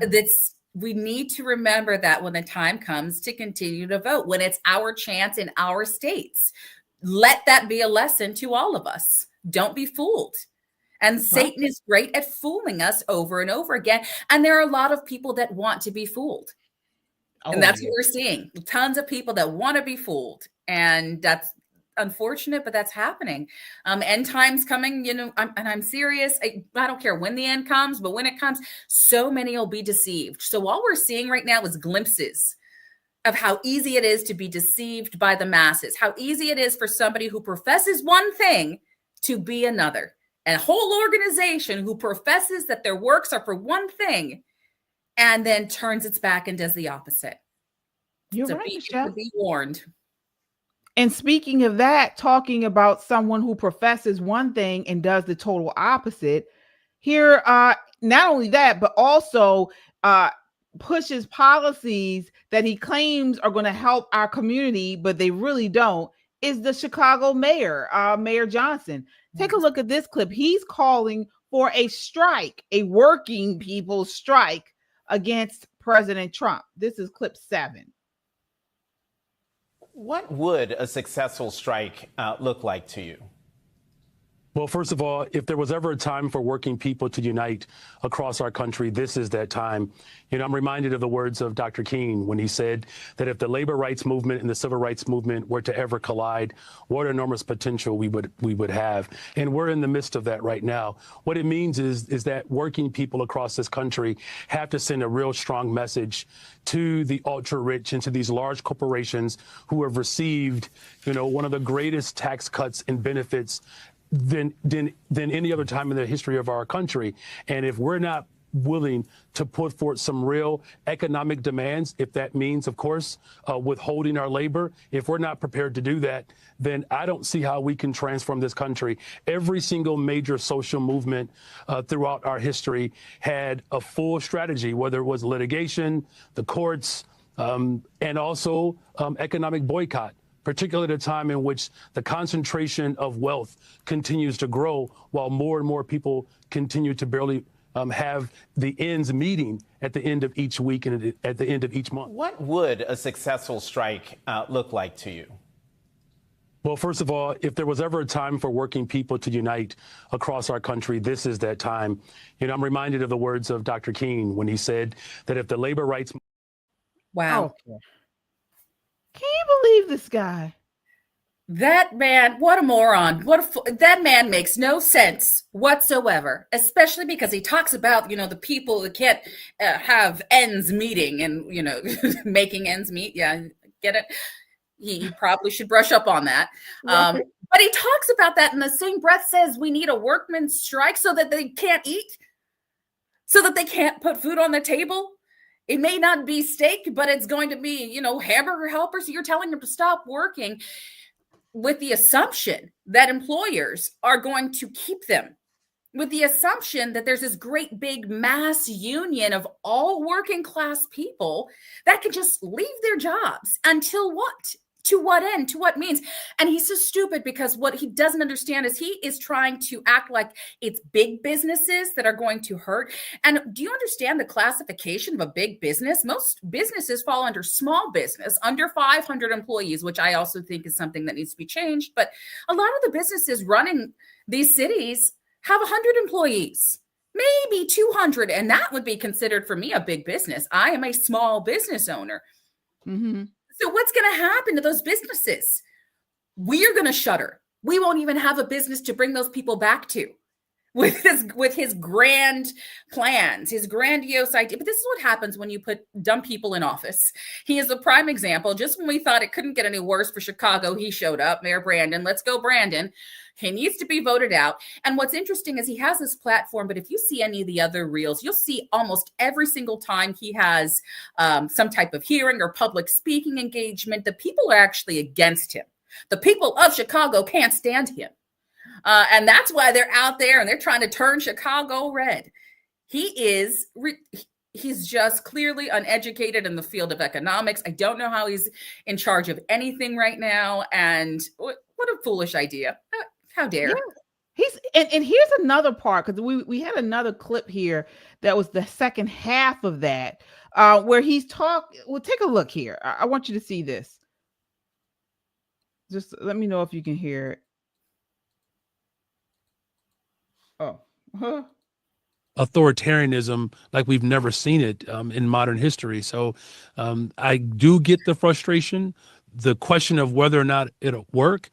We need to remember that when the time comes to continue to vote, when it's our chance in our states. Let that be a lesson to all of us. Don't be fooled. And Satan is great at fooling us over and over again. And there are a lot of people that want to be fooled. And that's what we're seeing. Tons of people that want to be fooled. And that's unfortunate, but that's happening. End times coming, I'm serious. I don't care when the end comes, but when it comes, so many will be deceived. So all we're seeing right now is glimpses of how easy it is to be deceived by the masses, how easy it is for somebody who professes one thing to be another. A whole organization who professes that their works are for one thing and then turns its back and does the opposite. You're so right, Michelle. Be warned. And speaking of that, talking about someone who professes one thing and does the total opposite, here, not only that, but also pushes policies that he claims are going to help our community, but they really don't, is the Chicago mayor, Mayor Johnson. Take a look at this clip. He's calling for a strike, a working people's strike against President Trump. This is clip 7. What would a successful strike look like to you? Well, first of all, if there was ever a time for working people to unite across our country, this is that time. I'm reminded of the words of Dr. King when he said that if the labor rights movement and the civil rights movement were to ever collide, what enormous potential we would have. And we're in the midst of that right now. What it means is that working people across this country have to send a real strong message to the ultra rich and to these large corporations who have received, one of the greatest tax cuts and benefits than any other time in the history of our country. And if we're not willing to put forth some real economic demands, if that means, of course, withholding our labor, if we're not prepared to do that, then I don't see how we can transform this country. Every single major social movement throughout our history had a full strategy, whether it was litigation, the courts, and also economic boycott, particularly at a time in which the concentration of wealth continues to grow while more and more people continue to barely have the ends meeting at the end of each week and at the end of each month. What would a successful strike look like to you? Well, first of all, if there was ever a time for working people to unite across our country, this is that time. I'm reminded of the words of Dr. King when he said that if the labor rights... Wow. Okay. Can you believe this guy? That man, what a moron. That man makes no sense whatsoever, especially because he talks about, the people that can't have ends meeting and, making ends meet. Yeah, get it? He probably should brush up on that. But he talks about that in the same breath, says we need a workman's strike so that they can't eat, so that they can't put food on the table. It may not be steak, but it's going to be, hamburger helpers. So you're telling them to stop working with the assumption that employers are going to keep them, with the assumption that there's this great big mass union of all working class people that can just leave their jobs until what? To what end? To what means? And he's so stupid because what he doesn't understand is he is trying to act like it's big businesses that are going to hurt. And do you understand the classification of a big business? Most businesses fall under small business, under 500 employees, which I also think is something that needs to be changed. But a lot of the businesses running these cities have 100 employees, maybe 200. And that would be considered for me a big business. I am a small business owner. Mm-hmm. So what's going to happen to those businesses? We're going to shutter. We won't even have a business to bring those people back to with his grand plans, his grandiose idea. But this is what happens when you put dumb people in office. He is a prime example. Just when we thought it couldn't get any worse for Chicago, he showed up, Mayor Brandon. Let's go, Brandon. He needs to be voted out. And what's interesting is he has this platform, but if you see any of the other reels, you'll see almost every single time he has some type of hearing or public speaking engagement, the people are actually against him. The people of Chicago can't stand him. And that's why they're out there and they're trying to turn Chicago red. He's just clearly uneducated in the field of economics. I don't know how he's in charge of anything right now. And what a foolish idea. How dare. Yeah. And here's another part, because we had another clip here that was the second half of that, where he's talking. Well, take a look here. I want you to see this. Just let me know if you can hear it. Oh. Authoritarianism like we've never seen it in modern history. So I do get the frustration, the question of whether or not it'll work.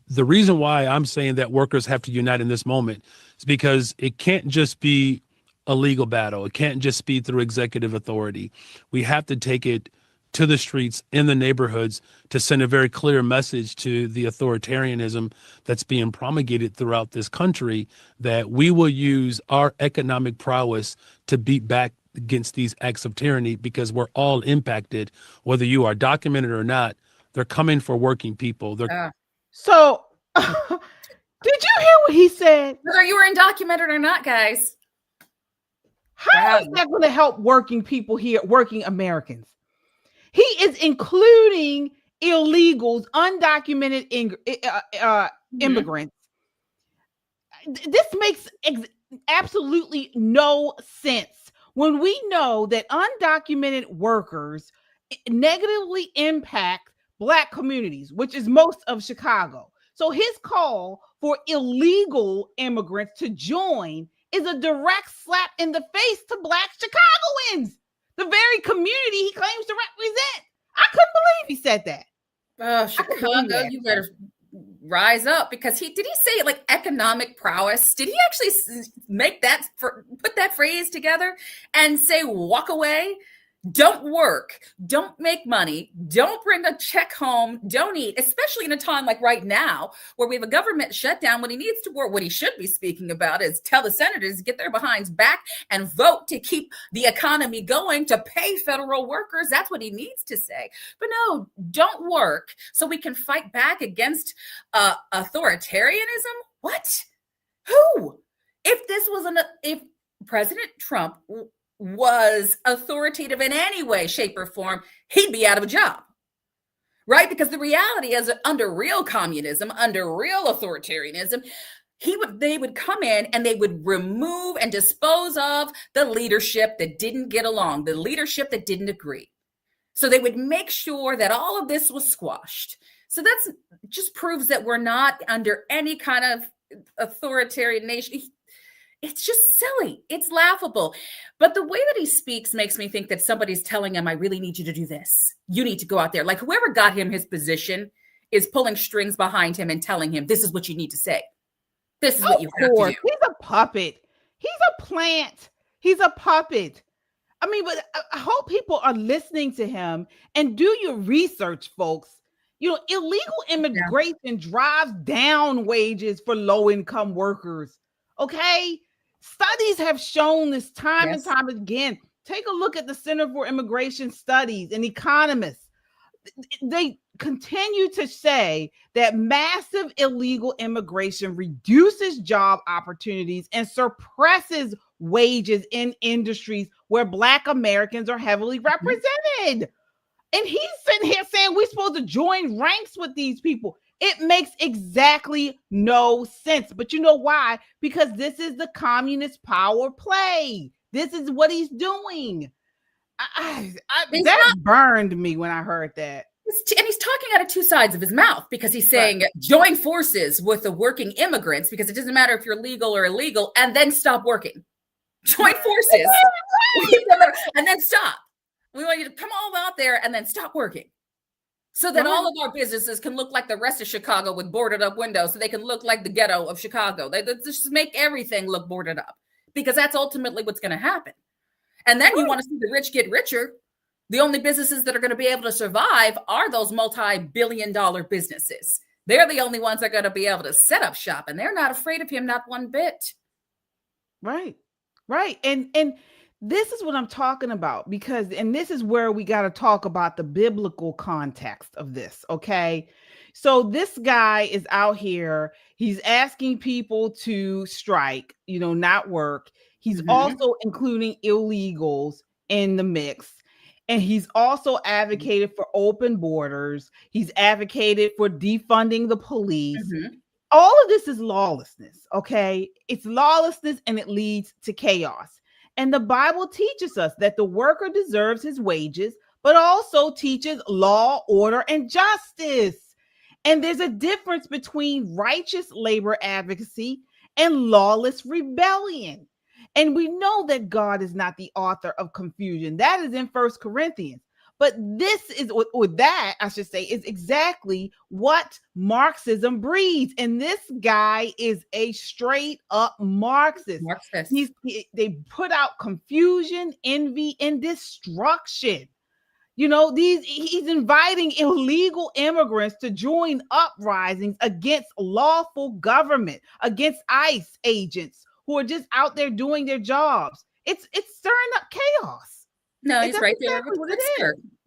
The reason why I'm saying that workers have to unite in this moment is because it can't just be a legal battle. It can't just be through executive authority. We have to take it to the streets in the neighborhoods to send a very clear message to the authoritarianism that's being promulgated throughout this country, that we will use our economic prowess to beat back against these acts of tyranny, because we're all impacted, whether you are documented or not. They're coming for working people. So did you hear what he said? Whether you were undocumented or not, guys. How is that going to help working people here, working Americans? He is including illegals, undocumented immigrants. This makes absolutely no sense when we know that undocumented workers negatively impact Black communities, which is most of Chicago. So his call for illegal immigrants to join is a direct slap in the face to Black Chicagoans, the very community he claims to represent. I couldn't believe he said that. Oh, Chicago, you better rise up, because did he say like economic prowess? Did he actually put that phrase together and say walk away? Don't work, don't make money, don't bring a check home, don't eat, especially in a time like right now where we have a government shutdown. When he needs to work, what he should be speaking about is tell the senators to get their behinds back and vote to keep the economy going, to pay federal workers. That's what he needs to say. But no, don't work so we can fight back against authoritarianism. What? Who? If President Trump was authoritative in any way, shape, or form, he'd be out of a job, right? Because the reality is that under real communism, under real authoritarianism, they would come in and they would remove and dispose of the leadership that didn't get along, the leadership that didn't agree. So they would make sure that all of this was squashed. So that's just proves that we're not under any kind of authoritarian nation. It's just silly. It's laughable. But the way that he speaks makes me think that somebody's telling him, I really need you to do this. You need to go out there. Like whoever got him his position is pulling strings behind him and telling him, this is what you need to say. This is what you have to do. He's a puppet. He's a plant. He's a puppet. I mean, but I hope people are listening to him and do your research, folks. You know, illegal immigration drives down wages for low-income workers. Okay? Studies have shown this time and time again. Take a look at the Center for Immigration Studies and economists. They continue to say that massive illegal immigration reduces job opportunities and suppresses wages in industries where Black Americans are heavily represented. And he's sitting here saying we're supposed to join ranks with these people. It makes exactly no sense. But you know why? Because this is the communist power play. This is what he's doing. That burned me when I heard that. And he's talking out of two sides of his mouth, because he's saying join forces with the working immigrants, because it doesn't matter if you're legal or illegal, and then stop working. Join forces and then stop. We want you to come all out there and then stop working, so that all of our businesses can look like the rest of Chicago with boarded up windows, so they can look like the ghetto of Chicago. They just make everything look boarded up, because that's ultimately what's going to happen. And then you want to see the rich get richer. The only businesses that are going to be able to survive are those multi-billion-dollar businesses. They're the only ones that are going to be able to set up shop, and they're not afraid of him, not one bit. Right. And this is what I'm talking about, because, and this is where we got to talk about the biblical context of this. Okay. So this guy is out here. He's asking people to strike, not work. He's also including illegals in the mix. And he's also advocated for open borders. He's advocated for defunding the police. All of this is lawlessness. Okay. It's lawlessness, and it leads to chaos. And the Bible teaches us that the worker deserves his wages, but also teaches law, order, and justice. And there's a difference between righteous labor advocacy and lawless rebellion. And we know that God is not the author of confusion. That is in 1 Corinthians. But this is, or that I should say, is exactly what Marxism breeds. And this guy is a straight up Marxist. They put out confusion, envy, and destruction. He's inviting illegal immigrants to join uprisings against lawful government, against ICE agents who are just out there doing their jobs. It's stirring up chaos. No, he's right there.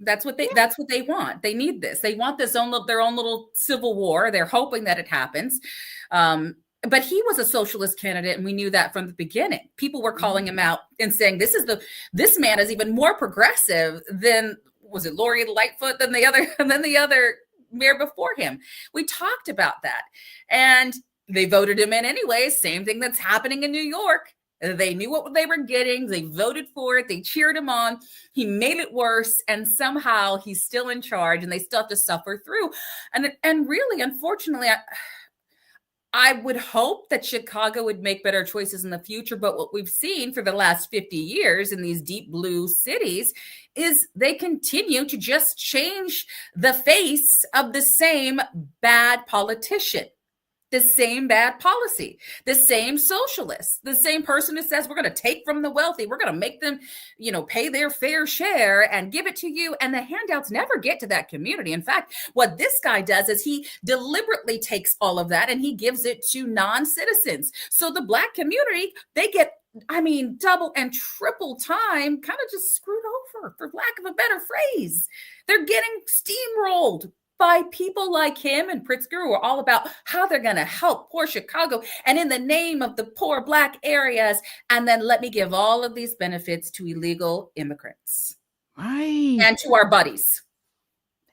That's what they want. They need this. They want their own little civil war. They're hoping that it happens. But he was a socialist candidate, and we knew that from the beginning. People were calling him out and saying, this man is even more progressive than, was it Lori Lightfoot, than the other mayor before him. We talked about that, and they voted him in anyway. Same thing that's happening in New York. They knew what they were getting. They voted for it. They cheered him on. He made it worse. And somehow he's still in charge, and they still have to suffer through. And really, unfortunately, I would hope that Chicago would make better choices in the future. But what we've seen for the last 50 years in these deep blue cities is they continue to just change the face of the same bad politician. The same bad policy, the same socialist, the same person who says we're going to take from the wealthy, we're going to make them, pay their fair share and give it to you. And the handouts never get to that community. In fact, what this guy does is he deliberately takes all of that and he gives it to non-citizens. So the Black community, they get, double and triple time, kind of just screwed over, for lack of a better phrase. They're getting steamrolled by people like him and Pritzker, who are all about how they're going to help poor Chicago and in the name of the poor Black areas. And then let me give all of these benefits to illegal immigrants. Right. And to our buddies.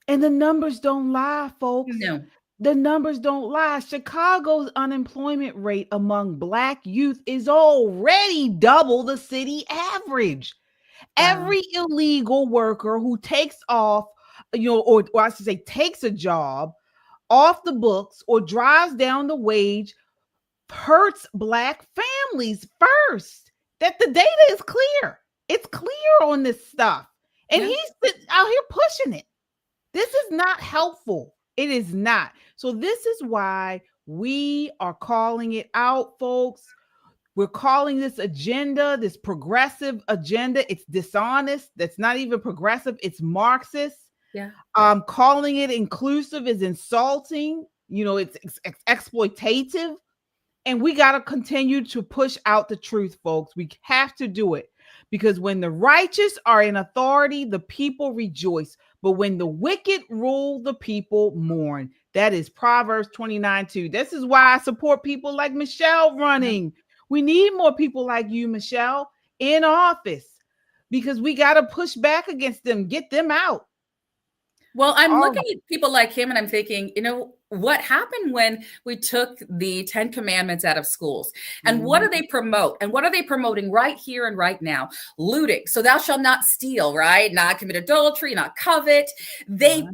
And the numbers don't lie, folks. No. The numbers don't lie. Chicago's unemployment rate among Black youth is already double the city average. Wow. Every illegal worker who takes off, or I should say takes a job off the books or drives down the wage hurts Black families first. That the data is clear. It's clear on this stuff. And he's out here pushing it. This is not helpful. It is not. So this is why we are calling it out, folks. We're calling this agenda, this progressive agenda. It's dishonest. That's not even progressive. It's Marxist. Yeah. Calling it inclusive is insulting. It's exploitative. And we got to continue to push out the truth, folks. We have to do it, because when the righteous are in authority, the people rejoice. But when the wicked rule, the people mourn. That is Proverbs 29:2. This is why I support people like Michelle running. We need more people like you, Michelle, in office, because we got to push back against them, get them out. Well, I'm looking at people like him and I'm thinking, what happened when we took the 10 commandments out of schools? And what do they promote? And what are they promoting right here and right now? Looting. So thou shalt not steal, right? Not commit adultery, not covet. They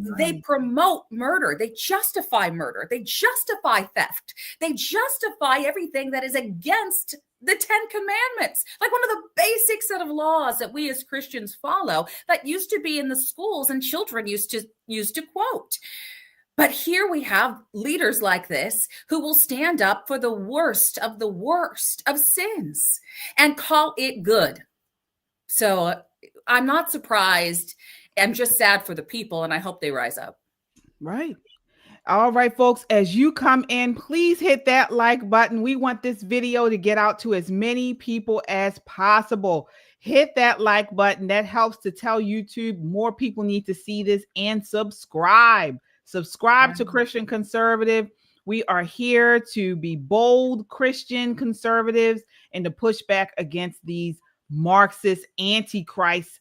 promote murder. They justify murder. They justify theft. They justify everything that is against the 10 commandments, like one of the basic set of laws that we as Christians follow that used to be in the schools and children used to quote. But here we have leaders like this who will stand up for the worst of sins and call it good. So I'm not surprised. I'm just sad for the people, and I hope they rise up. Right. All right, folks, as you come in, please hit that like button. We want this video to get out to as many people as possible. hit that like button. That helps to tell YouTube more people need to see this, and subscribe. Subscribe to Christian Conservative. We are here to be bold Christian conservatives and to push back against these Marxist antichrist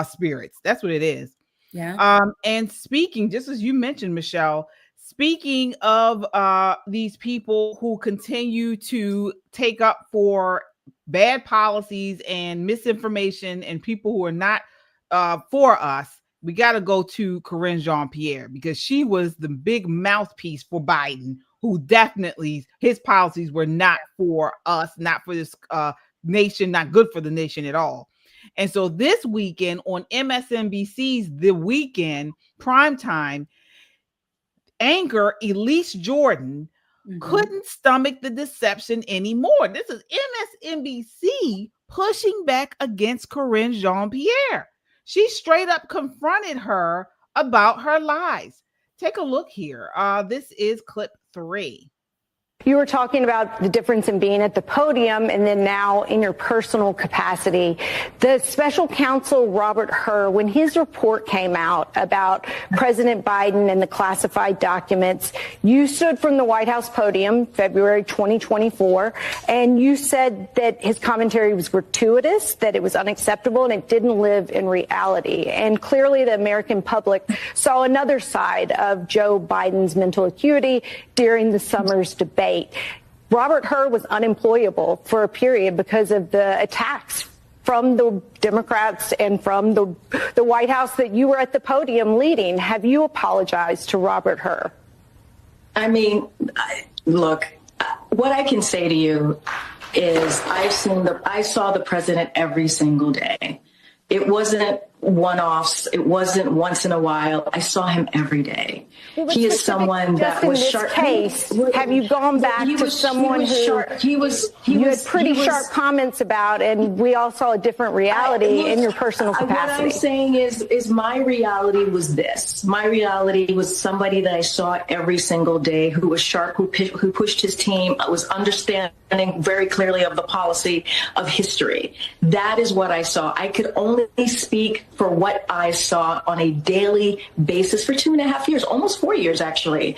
spirits. That's what it is. Yeah. And speaking, just as you mentioned, Michelle, speaking of these people who continue to take up for bad policies and misinformation and people who are not for us, we got to go to Karine Jean-Pierre, because she was the big mouthpiece for Biden, who definitely, his policies were not for us, not for this nation, not good for the nation at all. And so this weekend on MSNBC's The Weekend primetime, anchor Elise Jordan couldn't stomach the deception anymore. This is MSNBC pushing back against Karine Jean-Pierre. She straight up confronted her about her lies. Take a look here. This is clip 3. You were talking about the difference in being at the podium and then now in your personal capacity. The special counsel, Robert Hur, when his report came out about President Biden and the classified documents, you stood from the White House podium, February 2024, and you said that his commentary was gratuitous, that it was unacceptable, and it didn't live in reality. And clearly the American public saw another side of Joe Biden's mental acuity during the summer's debate. Robert Hur was unemployable for a period because of the attacks from the Democrats and from the White House that you were at the podium leading. Have you apologized to Robert Hur? I mean, look, what I can say to you is I saw the president every single day. It wasn't one-offs. It wasn't once in a while. I saw him every day. He is someone that was sharp. Case, have you gone back to someone who you had pretty sharp comments about, and we all saw a different reality in your personal capacity? What I'm saying is my reality was this. My reality was somebody that I saw every single day who was sharp, who pushed his team, was understanding very clearly of the policy of history. That is what I saw. I could only speak for what I saw on a daily basis for 2.5 years, almost 4 years, actually.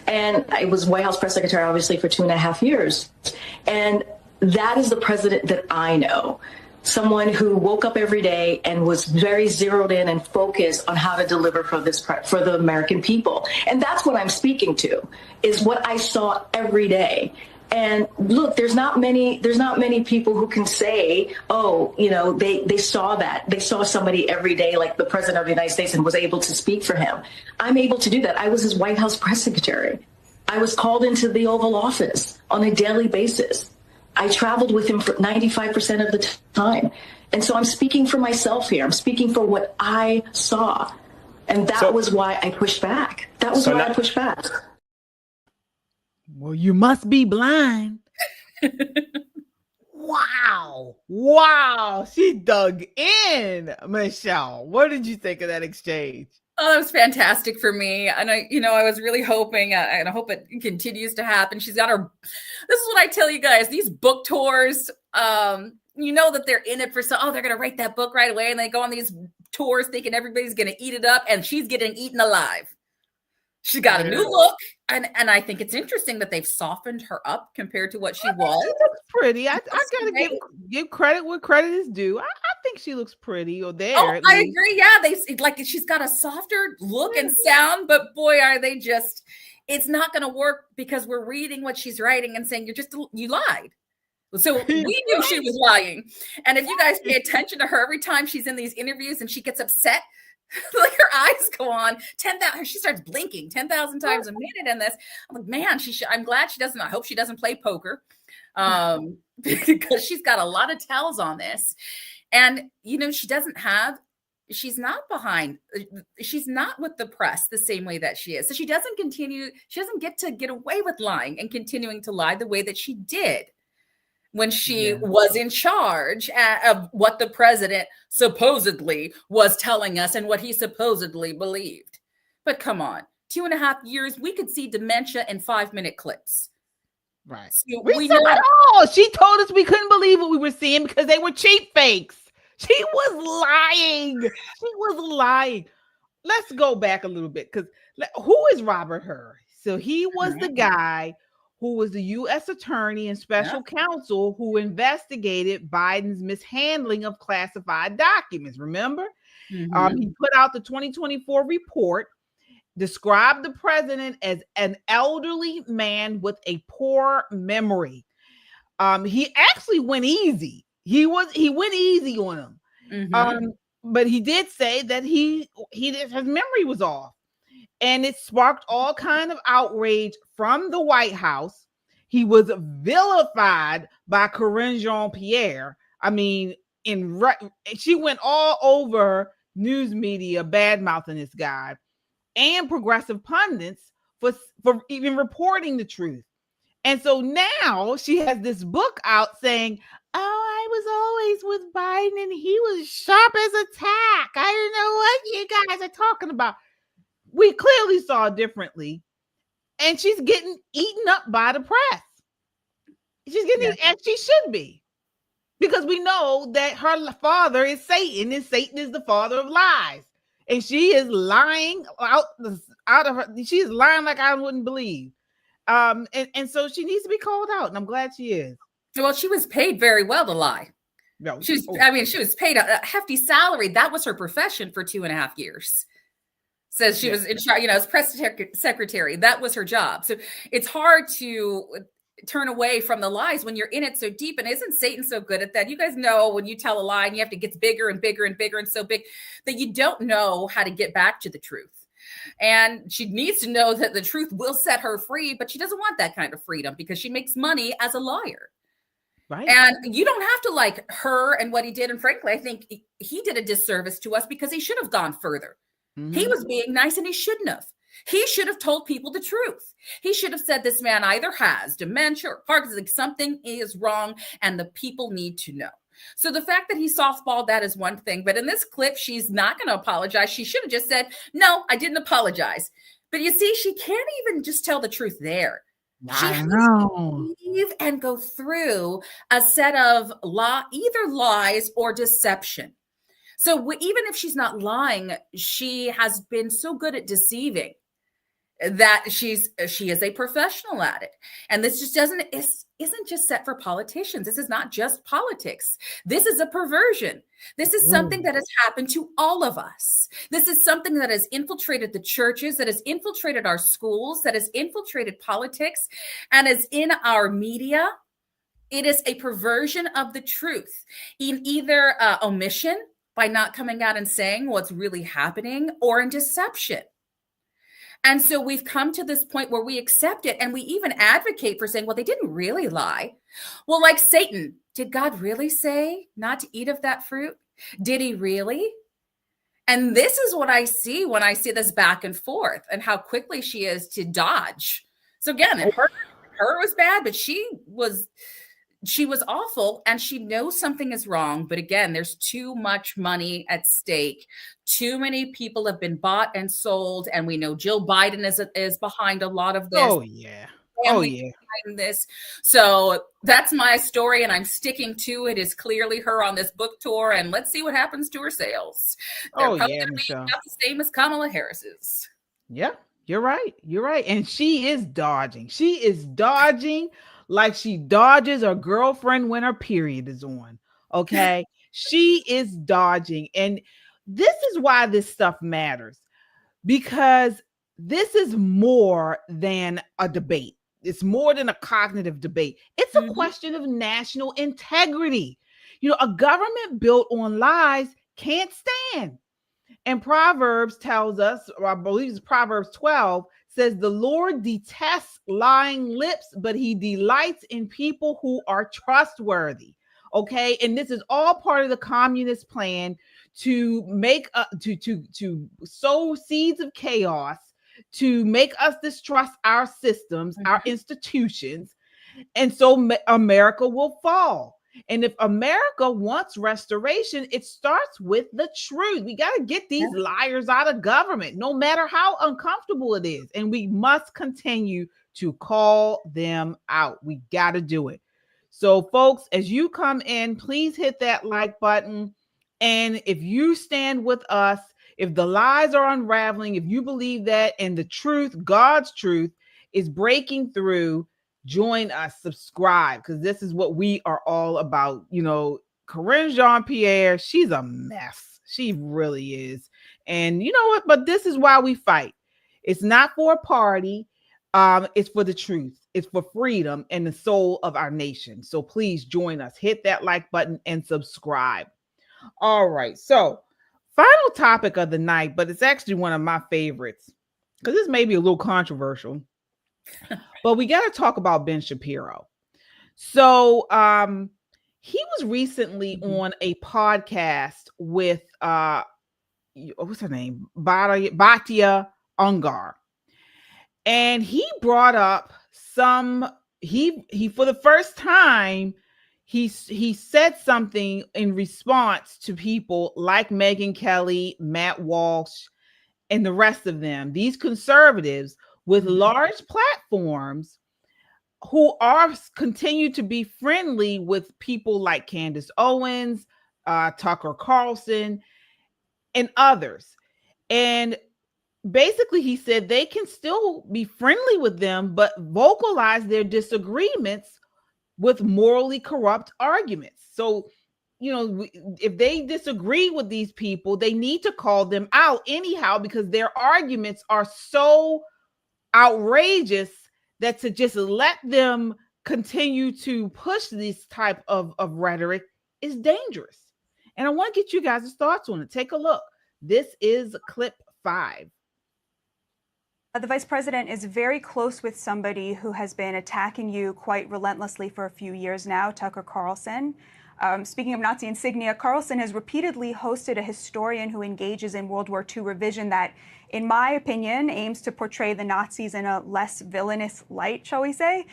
And I was White House press secretary, obviously, for 2.5 years. And that is the president that I know. Someone who woke up every day and was very zeroed in and focused on how to deliver for the American people. And that's what I'm speaking to, is what I saw every day. And look, there's not many people who can say, oh, you know, they saw that. They saw somebody every day like the president of the United States and was able to speak for him. I'm able to do that. I was his White House press secretary. I was called into the Oval Office on a daily basis. I traveled with him for 95% of the time. And so I'm speaking for myself here. I'm speaking for what I saw. And that was why I pushed back. That was why I pushed back. Well, you must be blind. Wow. She dug in, Michelle. What did you think of that exchange? Oh, that was fantastic for me. And I was really hoping, and I hope it continues to happen. She's got her, this is what I tell you guys, these book tours, you know that they're in it for they're going to write that book right away. And they go on these tours thinking everybody's going to eat it up, and she's getting eaten alive. She's got a new look, and I think it's interesting that they've softened her up compared to what she was. She looks pretty. I gotta give credit where credit is due. I think she looks pretty. Or there. Oh, I agree. Yeah, she's got a softer look and sound, but boy, are they just! It's not going to work because we're reading what she's writing and saying you lied. So we knew she was lying. And if you guys pay attention to her every time she's in these interviews and she gets upset, like her eyes go on 10,000. She starts blinking 10,000 times a minute in this. I'm like, man, I'm glad she doesn't. I hope she doesn't play poker, because she's got a lot of tells on this. And she's not behind. She's not with the press the same way that she is. So she doesn't get to get away with lying and continuing to lie the way that she did when she was in charge of what the president supposedly was telling us and what he supposedly believed. But come on, 2.5 years, we could see dementia in 5-minute clips. Right. We saw it all. She told us we couldn't believe what we were seeing because they were cheap fakes. She was lying. She was lying. Let's go back a little bit, because who is Robert Hur? So he was the guy who was the U.S. attorney and special counsel who investigated Biden's mishandling of classified documents. Remember? He put out the 2024 report, described the president as an elderly man with a poor memory. He actually went easy. He went easy on him. But he did say that his memory was off. And it sparked all kind of outrage from the White House. He was vilified by Karine Jean-Pierre. I mean, she went all over news media bad-mouthing this guy, and progressive pundits for even reporting the truth. And so now she has this book out saying, oh, I was always with Biden and he was sharp as a tack. I don't know what you guys are talking about. We clearly saw differently. And she's getting eaten up by the press. She's getting, and she should be. Because we know that her father is Satan, and Satan is the father of lies. And she is lying out of her. She is lying like I wouldn't believe. And so she needs to be called out, and I'm glad she is. Well, she was paid very well to lie. No, she was paid a hefty salary. That was her profession for 2.5 years. Says she was in charge, as press secretary. That was her job. So it's hard to turn away from the lies when you're in it so deep. And isn't Satan so good at that? You guys know when you tell a lie and you have to get bigger and bigger and bigger and so big that you don't know how to get back to the truth. And she needs to know that the truth will set her free, but she doesn't want that kind of freedom because she makes money as a liar. Right. And you don't have to like her and what he did. And frankly, I think he did a disservice to us because he should have gone further. He was being nice and he shouldn't have. He should have told people the truth. He should have said this man either has dementia or Parkinson's, like something is wrong and the people need to know. So the fact that he softballed that is one thing. But in this clip, she's not going to apologize. She should have just said, no, I didn't apologize. But you see, she can't even just tell the truth there. She has to leave and go through a set of either lies or deception. So even if she's not lying, she has been so good at deceiving that she is a professional at it. And this just isn't just set for politicians. This is not just politics. This is a perversion. This is something that has happened to all of us. This is something that has infiltrated the churches, that has infiltrated our schools, that has infiltrated politics, and is in our media. It is a perversion of the truth in either omission, by not coming out and saying what's really happening, or in deception. And so we've come to this point where we accept it, and we even advocate for saying, well, they didn't really lie. Well, like Satan, did God really say not to eat of that fruit? Did he really? And this is what I see when I see this back and forth and how quickly she is to dodge. So again, her was bad, but she was awful, and she knows something is wrong. But again, there's too much money at stake. Too many people have been bought and sold, and we know Jill Biden is behind a lot of this. Oh yeah. Behind this. So that's my story, and I'm sticking to it. Is clearly her on this book tour, and let's see what happens to her sales. They're probably Michelle. not the same as Kamala Harris's. Yeah, you're right. You're right. And she is dodging. She is dodging like she dodges her girlfriend when her period is on. Okay. She is dodging. And this is why this stuff matters, because this is more than a debate. It's more than a cognitive debate. It's a question of national integrity. A government built on lies can't stand. And Proverbs tells us, or I believe it's Proverbs 12, says the Lord detests lying lips, but he delights in people who are trustworthy. Okay. And this is all part of the communist plan to make to sow seeds of chaos, to make us distrust our systems, our institutions. And so America will fall. And if America wants restoration, it starts with the truth. We got to get these liars out of government, no matter how uncomfortable it is. And we must continue to call them out. We got to do it. So, folks, as you come in, please hit that like button. And if you stand with us, if the lies are unraveling, if you believe that and the truth, God's truth is breaking through, join us, subscribe, because this is what we are all about. You know, Corinne Jean-Pierre, she's a mess. She really is. And you know what? But this is why we fight. It's not for a party. It's for the truth. It's for freedom and the soul of our nation. So please join us. Hit that like button and subscribe. All right. So final topic of the night, but it's actually one of my favorites because this may be a little controversial, but we got to talk about Ben Shapiro. So he was recently on a podcast with what's her name? Batya Ungar. And he brought up he for the first time, he said something in response to people like Megyn Kelly, Matt Walsh, and the rest of them, these conservatives with large platforms who are continue to be friendly with people like Candace Owens, Tucker Carlson, and others. And basically, he said they can still be friendly with them, but vocalize their disagreements with morally corrupt arguments. So, you know, if they disagree with these people, they need to call them out anyhow, because their arguments are so outrageous that to just let them continue to push this type of rhetoric is dangerous. And I want to get you guys' thoughts on it. Take a look. This is clip 5. The vice president is very close with somebody who has been attacking you quite relentlessly for a few years now, Tucker Carlson. Speaking of Nazi insignia, Carlson has repeatedly hosted a historian who engages in World War II revision that, in my opinion, aims to portray the Nazis in a less villainous light, shall we say.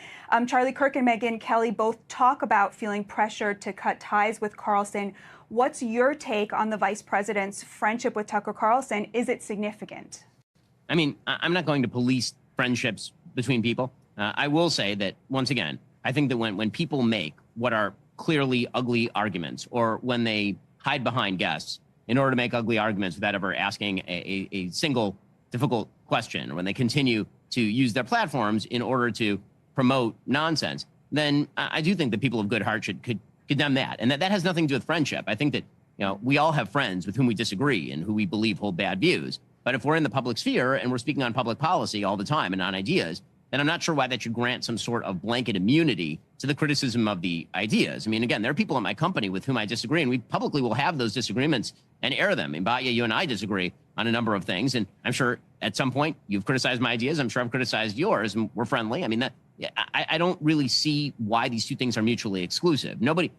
Charlie Kirk and Megyn Kelly both talk about feeling pressured to cut ties with Carlson. What's your take on the vice president's friendship with Tucker Carlson? Is it significant? I mean, I'm not going to police friendships between people. I will say that, once again, I think that when people make what are clearly ugly arguments, or when they hide behind guests in order to make ugly arguments without ever asking a single difficult question, or when they continue to use their platforms in order to promote nonsense, then I do think that people of good heart could condemn that. And that has nothing to do with friendship. I think that, you know, we all have friends with whom we disagree and who we believe hold bad views. But if we're in the public sphere and we're speaking on public policy all the time and on ideas, then I'm not sure why that should grant some sort of blanket immunity to the criticism of the ideas. I mean, again, there are people in my company with whom I disagree, and we publicly will have those disagreements and air them. I mean, Batya, you and I disagree on a number of things, and I'm sure at some point you've criticized my ideas. I'm sure I've criticized yours, and we're friendly. I mean, I don't really see why these two things are mutually exclusive.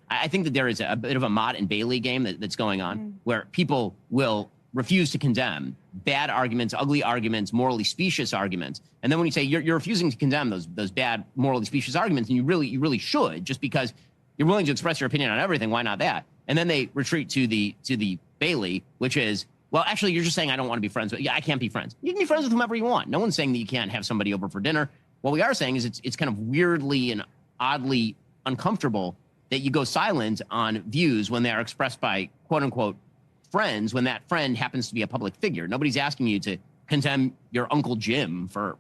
I think that there is a bit of a Mott and Bailey game that's going on, where people will refuse to condemn bad arguments, ugly arguments, morally specious arguments. And then when you say you're refusing to condemn those bad, morally specious arguments, and you really should, just because you're willing to express your opinion on everything, why not that? And then they retreat to the Bailey, which is, well, actually, you're just saying I don't want to be friends with. Yeah, I can't be friends. You can be friends with whomever you want. No one's saying that you can't have somebody over for dinner. What we are saying is it's kind of weirdly and oddly uncomfortable that you go silent on views when they are expressed by quote unquote friends, when that friend happens to be a public figure. Nobody's asking you to condemn your Uncle Jim for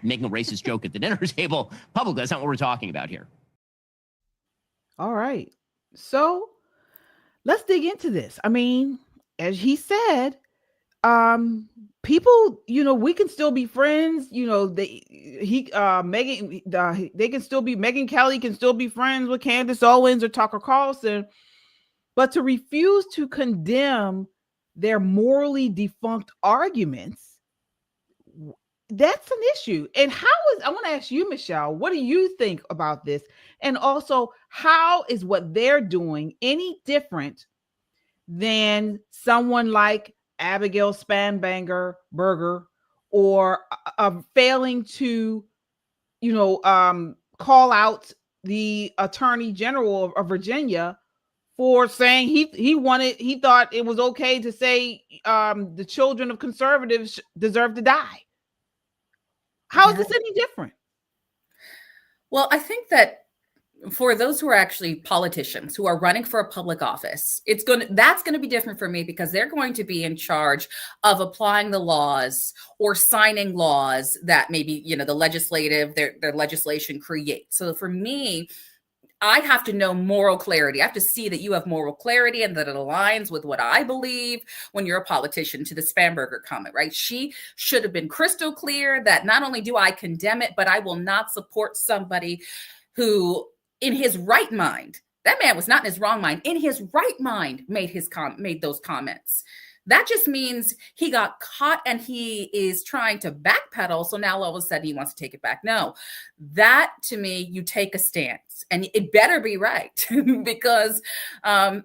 making a racist joke at the dinner table publicly. That's not what we're talking about here. All right. So let's dig into this. I mean, as he said, people, you know, we can still be friends. You know, Megyn Kelly can still be friends with Candace Owens or Tucker Carlson. But to refuse to condemn their morally defunct arguments, that's an issue. And I want to ask you, Michelle, what do you think about this? And also, how is what they're doing any different than someone like Abigail Spanberger or failing to, you know, call out the Attorney General of Virginia for saying he thought it was okay to say the children of conservatives deserve to die. How is this any different? Well, I think that for those who are actually politicians who are running for a public office, that's going to be different for me because they're going to be in charge of applying the laws or signing laws that maybe, the legislative, their legislation creates. So for me, I have to know moral clarity. I have to see that you have moral clarity and that it aligns with what I believe when you're a politician, to the Spamberger comment, right? She should have been crystal clear that not only do I condemn it, but I will not support somebody who, in his right mind, that man was not in his wrong mind, in his right mind made those comments. That just means he got caught and he is trying to backpedal. So now all of a sudden he wants to take it back. No, that to me, you take a stance and it better be right because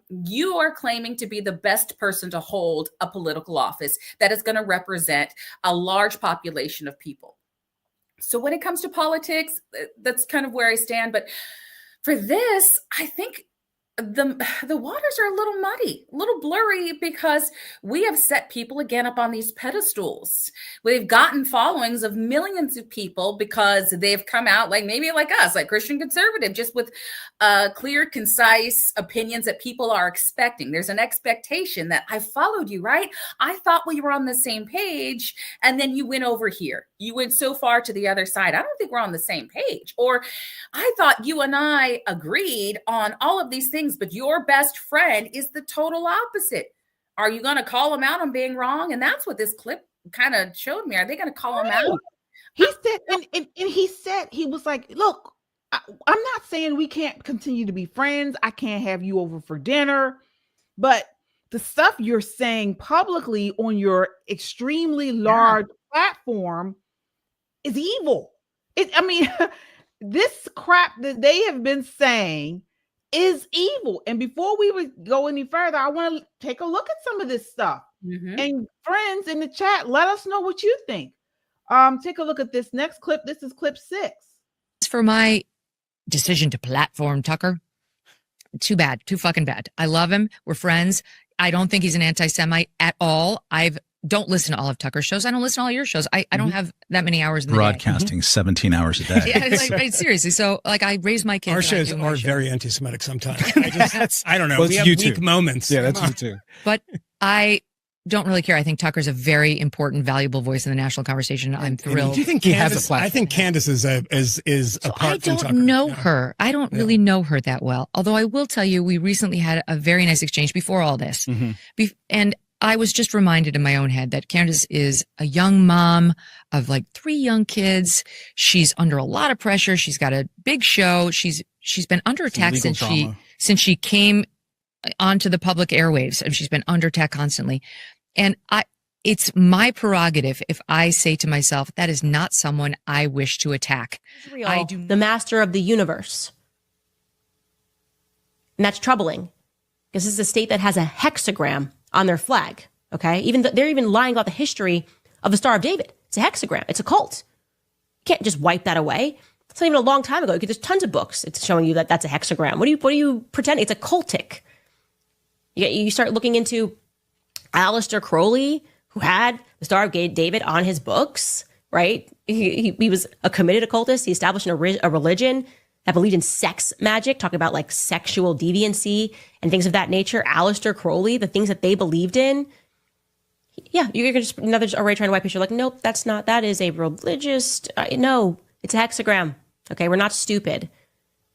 you are claiming to be the best person to hold a political office that is going to represent a large population of people. So when it comes to politics, that's kind of where I stand. But for this, I think the waters are a little muddy, a little blurry, because we have set people again up on these pedestals. We've gotten followings of millions of people because they've come out maybe like us, like Christian conservative, just with clear, concise opinions that people are expecting. There's an expectation that I followed you, right? I thought we were on the same page, and then you went over here. You went so far to the other side. I don't think we're on the same page. Or I thought you and I agreed on all of these things, but your best friend is the total opposite. Are you going to call him out on being wrong? And that's what this clip kind of showed me. Are they going to call him out? He said, and he said, he was like, look, I'm not saying we can't continue to be friends. I can't have you over for dinner, but the stuff you're saying publicly on your extremely large platform is evil. This crap that they have been saying is evil. And before we would go any further, I want to take a look at some of this stuff. Mm-hmm. And friends in the chat, let us know what you think. Take a look at this next clip. This is clip 6. For my decision to platform Tucker, too bad, too fucking bad. I love him. We're friends. I don't think he's an anti-Semite at all. Don't listen to all of Tucker's shows. I don't listen to all your shows. I don't have that many hours in the broadcasting day. 17 hours a day. Yeah, seriously. So I raise my kids. Our shows are very anti-Semitic sometimes. I don't know. We have weak moments. Yeah, that's you too. But I don't really care. I think Tucker's a very important, valuable voice in the national conversation. I'm thrilled. Do you think Candace? I think Candace is apart from Tucker. I don't know her. I don't really know her that well. Although I will tell you, we recently had a very nice exchange before all this, and I was just reminded in my own head that Candace is a young mom of 3 young kids. She's under a lot of pressure. She's got a big show. She's been under attack since she came onto the public airwaves, and she's been under attack constantly. And it's my prerogative if I say to myself, that is not someone I wish to attack. The master of the universe. And that's troubling because this is a state that has a hexagram on their flag. Okay. They're even lying about the history of the Star of David. It's a hexagram. It's a cult. You can't just wipe that away. It's not even a long time ago. There's tons of books. It's showing you that that's a hexagram. What do you pretend? It's a cultic. You start looking into Aleister Crowley, who had the Star of David on his books, right? He was a committed occultist. He established a religion that believed in sex magic, talking about sexual deviancy and things of that nature. Aleister Crowley, the things that they believed in. Yeah, you're just another already trying to wipe picture. Nope, that's not. That is a religious. No, it's a hexagram. Okay, we're not stupid.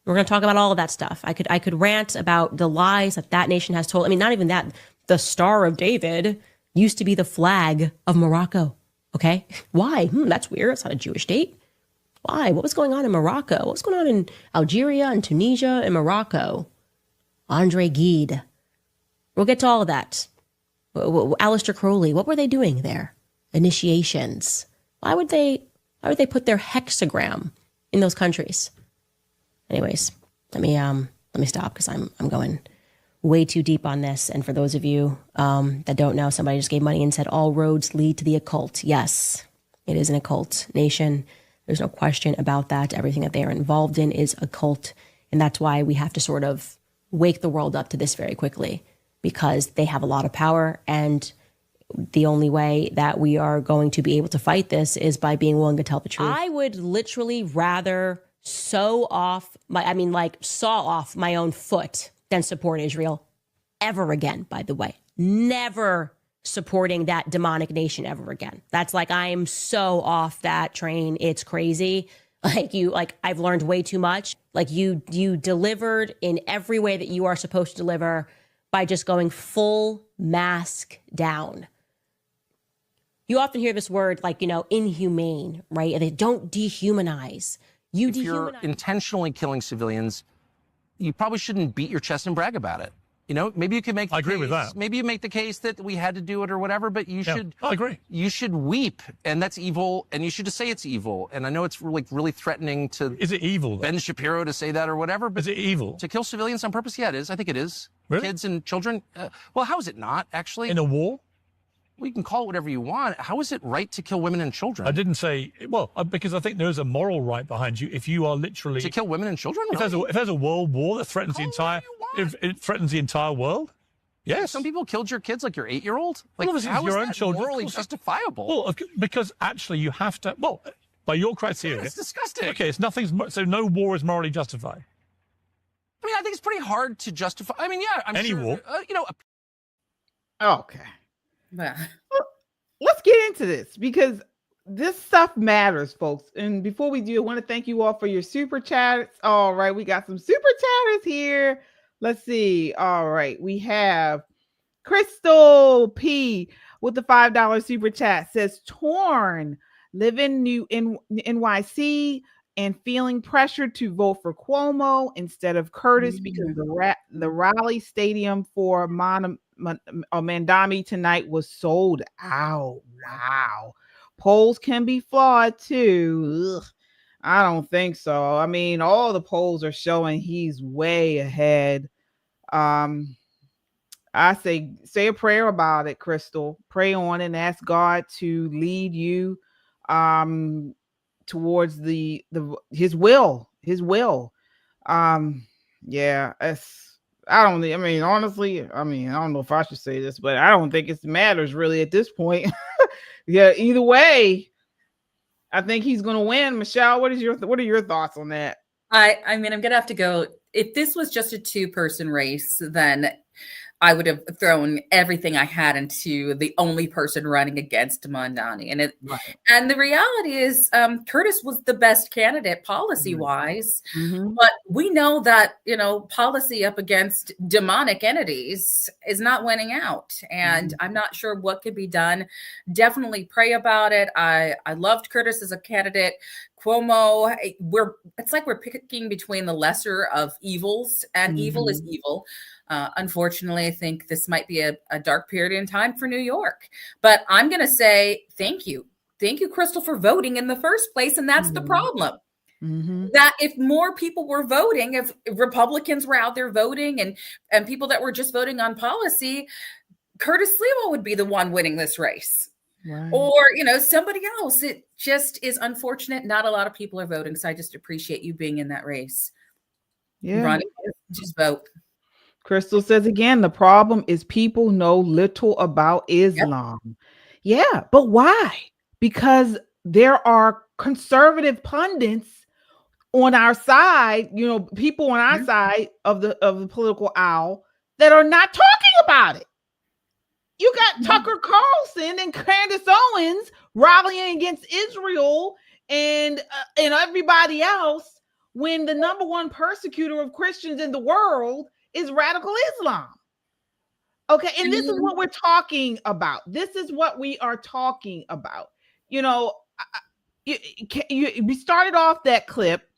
We're going to talk about all of that stuff. I could rant about the lies that nation has told. Not even that. The Star of David used to be the flag of Morocco. Okay, why? That's weird. It's not a Jewish state. Why? What was going on in Morocco? What was going on in Algeria and Tunisia and Morocco? Andre Gide. We'll get to all of that. Aleister Crowley. What were they doing there? Initiations. Why would they put their hexagram in those countries? Anyways, let me stop because I'm going way too deep on this. And for those of you that don't know, somebody just gave money and said all roads lead to the occult. Yes, it is an occult nation. There's no question about that. Everything that they are involved in is occult. And that's why we have to sort of wake the world up to this very quickly, because they have a lot of power. And the only way that we are going to be able to fight this is by being willing to tell the truth. I would literally rather saw off my own foot than support Israel ever again, by the way. Never supporting that demonic nation ever again. That's like, I am so off that train. It's crazy. I've learned way too much. Like you delivered in every way that you are supposed to deliver by just going full mask down. You often hear this word inhumane, right? They don't dehumanize. If you're intentionally killing civilians, you probably shouldn't beat your chest and brag about it. Maybe you could make. I agree with that. Maybe you make the case that we had to do it or whatever, but you should. I agree. You should weep, and that's evil, and you should just say it's evil. And I know it's really threatening to. Is it evil? Ben Shapiro to say that or whatever. But is it evil to kill civilians on purpose? Yeah, it is. I think it is. Really? Kids and children. Well, how is it not actually? In a war? Well, you can call it whatever you want. How is it right to kill women and children? I didn't say, because I think there is a moral right behind you. If you are literally to kill women and children, if there's a world war that threatens if it threatens the entire world, yes. Some people killed your kids, like your 8-year-old. Like, well, how is your own children morally justifiable? Well, because actually you have to. Well, by your criteria, it's disgusting. Okay, so no war is morally justified. I mean, I think it's pretty hard to justify. I mean, yeah, I'm sure. War. Okay. Let's get into this because this stuff matters, folks. And before we do, I want to thank you all for your super chats. All right, we got some super chatters here. Let's see. All right, we have Crystal P with the $5 super chat says, torn, living in NYC and feeling pressured to vote for Cuomo instead of Curtis because the Raleigh Stadium for Mamdani tonight was sold out. Wow. Polls can be flawed too. Ugh, I don't think so. I mean, all the polls are showing he's way ahead. I say a prayer about it, Crystal. Pray on and ask God to lead you towards his will. Yeah, honestly, I don't know if I should say this, but I don't think it matters really at this point. Yeah, either way, I think he's going to win. Michelle, what are your thoughts on that? I mean, I'm going to have to go. If this was just a 2-person race, then I would have thrown everything I had into the only person running against Mamdani. And the reality is Curtis was the best candidate policy-wise, but we know that, policy up against demonic entities is not winning out. And I'm not sure what could be done. Definitely pray about it. I loved Curtis as a candidate. Cuomo, it's like we're picking between the lesser of evils, and evil is evil. Unfortunately, I think this might be a dark period in time for New York. But I'm going to say thank you. Thank you, Crystal, for voting in the first place. And that's the problem. That if more people were voting, if Republicans were out there voting and people that were just voting on policy, Curtis Sliwa would be the one winning this race. Right. Or, somebody else. It just is unfortunate. Not a lot of people are voting. So I just appreciate you being in that race. Yeah. Running, just vote. Crystal says again, the problem is people know little about Islam. Yep. Yeah, but why? Because there are conservative pundits on our side, people on our side of the political aisle that are not talking about it. You got Tucker Carlson and Candace Owens rallying against Israel and everybody else when the number one persecutor of Christians in the world is radical Islam. Okay, and this is what we're talking about. This is what we are talking about. We started off that clip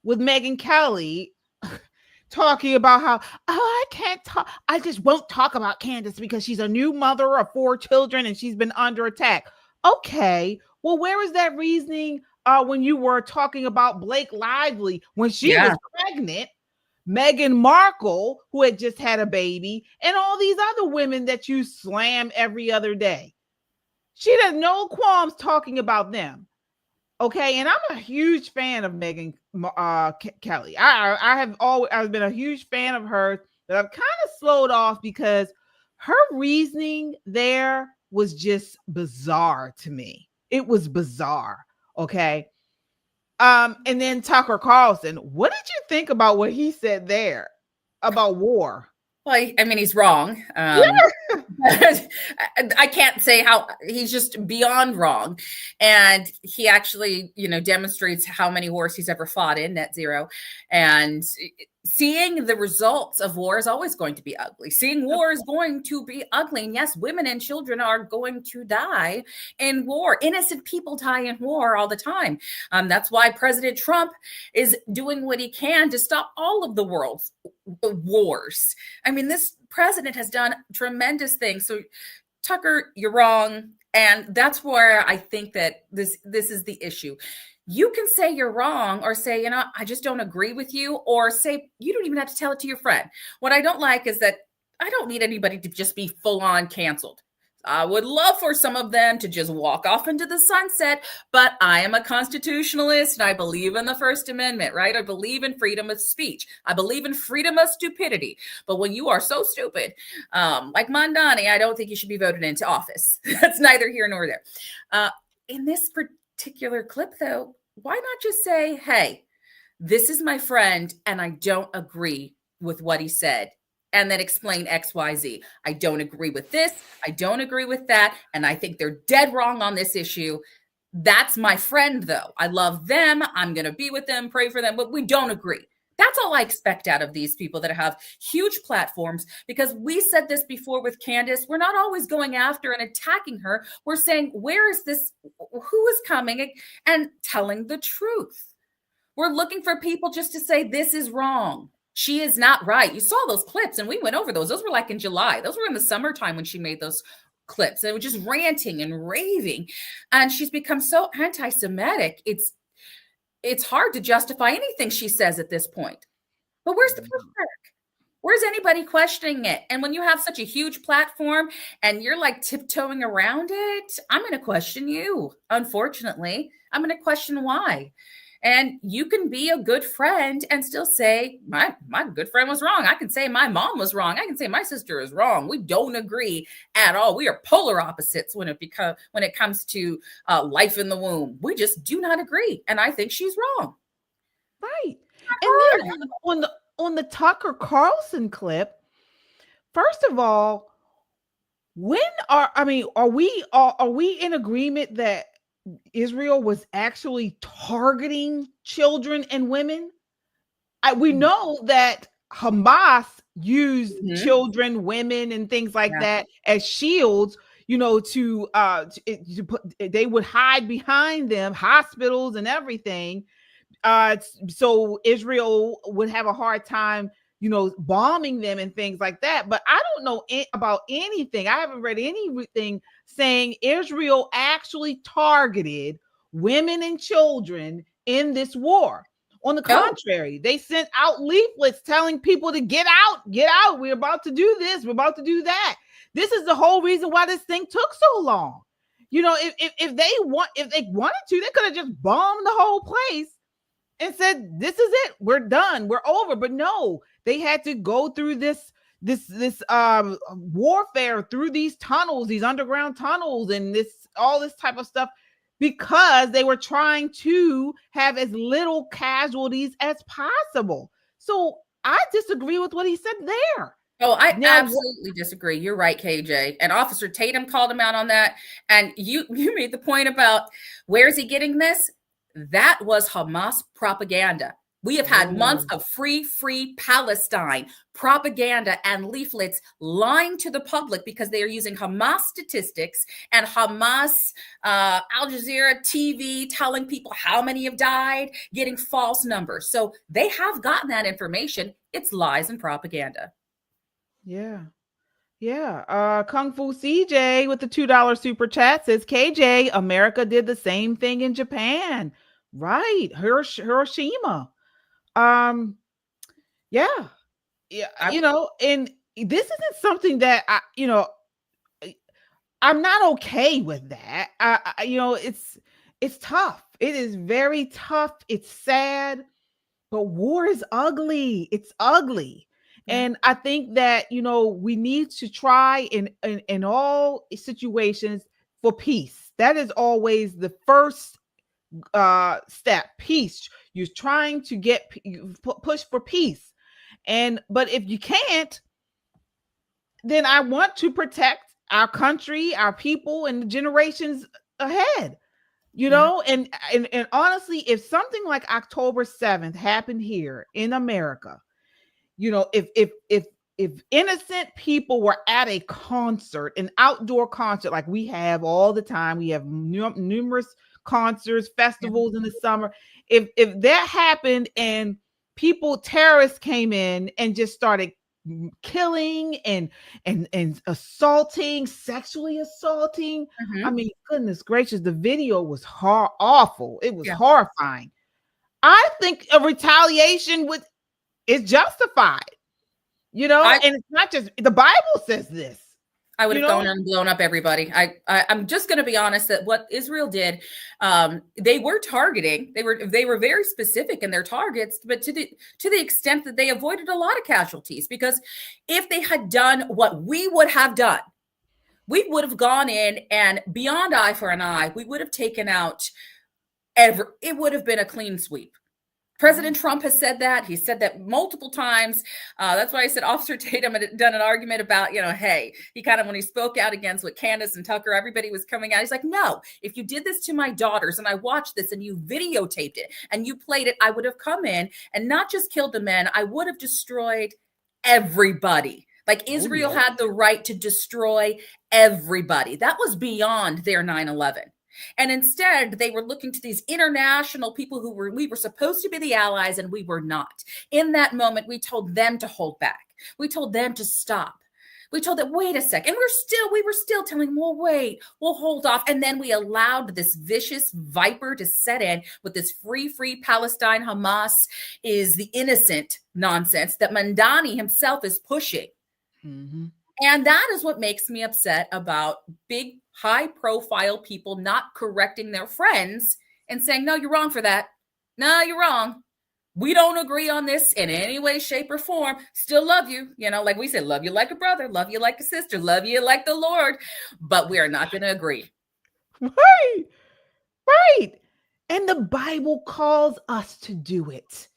with Megyn Kelly talking about how, I can't talk. I just won't talk about Candace because she's a new mother of 4 children and she's been under attack. Okay, well, where is that reasoning when you were talking about Blake Lively when she was pregnant, Meghan Markle, who had just had a baby, and all these other women that you slam every other day? She has no qualms talking about them. Okay, and I'm a huge fan of Megyn Kelly. I've been a huge fan of hers, but I've kind of slowed off because her reasoning there was just bizarre to me. It was bizarre. Okay, And then Tucker Carlson, what did you think about what he said there about war? Well, I mean, he's wrong. I can't say how he's just beyond wrong. And he actually, demonstrates how many wars he's ever fought in net zero. And seeing the results of war is always going to be ugly. Seeing war is going to be ugly. And yes, women and children are going to die in war. Innocent people die in war all the time. That's why President Trump is doing what he can to stop all of the world's wars. I mean, this president has done tremendous things. So, Tucker, you're wrong. And that's where I think that this is the issue. You can say you're wrong or say, I just don't agree with you, or say you don't even have to tell it to your friend. What I don't like is that I don't need anybody to just be full on canceled. I would love for some of them to just walk off into the sunset, but I am a constitutionalist and I believe in the First Amendment, right? I believe in freedom of speech. I believe in freedom of stupidity. But when you are so stupid, like Mamdani, I don't think you should be voted into office. That's neither here nor there. In this particular clip, though, why not just say, hey, this is my friend and I don't agree with what he said, and then explain XYZ. I don't agree with this. I don't agree with that. And I think they're dead wrong on this issue. That's my friend, though. I love them. I'm going to be with them, pray for them, but we don't agree. That's all I expect out of these people that have huge platforms, because we said this before with Candace. We're not always going after and attacking her. We're saying, where is this? Who is coming and telling the truth? We're looking for people just to say, this is wrong. She is not right. You saw those clips and we went over those. Those were like in July. Those were in the summertime when she made those clips. And it was just ranting and raving. And she's become so anti-Semitic. It's hard to justify anything she says at this point. But where's the pushback? Where's anybody questioning it? And when you have such a huge platform and you're like tiptoeing around it, I'm going to question you. Unfortunately, I'm going to question why. And you can be a good friend and still say, my good friend was wrong. I can say my mom was wrong. I can say my sister is wrong. We don't agree at all. We are polar opposites when it comes to life in the womb. We just do not agree. And I think she's wrong. Right. And then on the Tucker Carlson clip, first of all, are we in agreement that Israel was actually targeting children and women? We know that Hamas used children, women, and things like that as shields, they would hide behind them, hospitals and everything. So Israel would have a hard time, bombing them and things like that. But I don't know about anything. I haven't read anything saying Israel actually targeted women and children in this war. On the contrary, they sent out leaflets telling people to get out. We're about to do this. We're about to do that. This is the whole reason why this thing took so long. If they wanted to, they could have just bombed the whole place and said, this is it. We're done. We're over. But no, they had to go through this warfare through these tunnels, these underground tunnels, and all this type of stuff, because they were trying to have as little casualties as possible. So I disagree with what he said there. Oh, I absolutely disagree. You're right, KJ. And Officer Tatum called him out on that. And you made the point about where is he getting this? That was Hamas propaganda. We have had months of free Palestine propaganda and leaflets lying to the public because they are using Hamas statistics and Hamas Al Jazeera TV telling people how many have died, getting false numbers. So they have gotten that information. It's lies and propaganda. Yeah. Kung Fu CJ with the $2 super chat says, KJ, America did the same thing in Japan. Right. Hiroshima. And this isn't something that I'm not okay with that. It's tough. It is very tough. It's sad, but war is ugly. It's ugly. And I think that, we need to try in all situations for peace. That is always the first step, peace. You're trying to get push for peace. But if you can't, then I want to protect our country, our people, and the generations ahead. You know, and honestly, if something like October 7th happened here in America, you know, if innocent people were at a concert, an outdoor concert like we have all the time, we have numerous concerts, festivals in the summer. If that happened and terrorists came in and just started killing and assaulting, sexually assaulting. I mean, goodness gracious, the video was awful. It was horrifying. I think a retaliation is justified. You know, and it's not just the Bible says this. I would have gone and blown up everybody. I'm just going to be honest that what Israel did, they were targeting. They were very specific in their targets, but to the extent that they avoided a lot of casualties. Because if they had done what we would have done, we would have gone in and beyond eye for an eye, we would have taken out it would have been a clean sweep. President Trump has said that. He said that multiple times. That's why I said Officer Tatum had done an argument about, hey, he kind of, when he spoke out against what Candace and Tucker, everybody was coming out. He's like, no, if you did this to my daughters and I watched this and you videotaped it and you played it, I would have come in and not just killed the men. I would have destroyed everybody. Like Israel had the right to destroy everybody. That was beyond their 9/11. And instead, they were looking to these international people we were supposed to be the allies, and we were not. In that moment, we told them to hold back. We told them to stop. We told them, wait a second. And we were still telling them, well, wait, we'll hold off. And then we allowed this vicious viper to set in with this free Palestine. Hamas is the innocent nonsense that Mamdani himself is pushing. And that is what makes me upset about big, high-profile people not correcting their friends and saying, no, you're wrong for that. No, you're wrong. We don't agree on this in any way, shape, or form. Still love you. Like we said, love you like a brother, love you like a sister, love you like the Lord. But we are not going to agree. Right. And the Bible calls us to do it.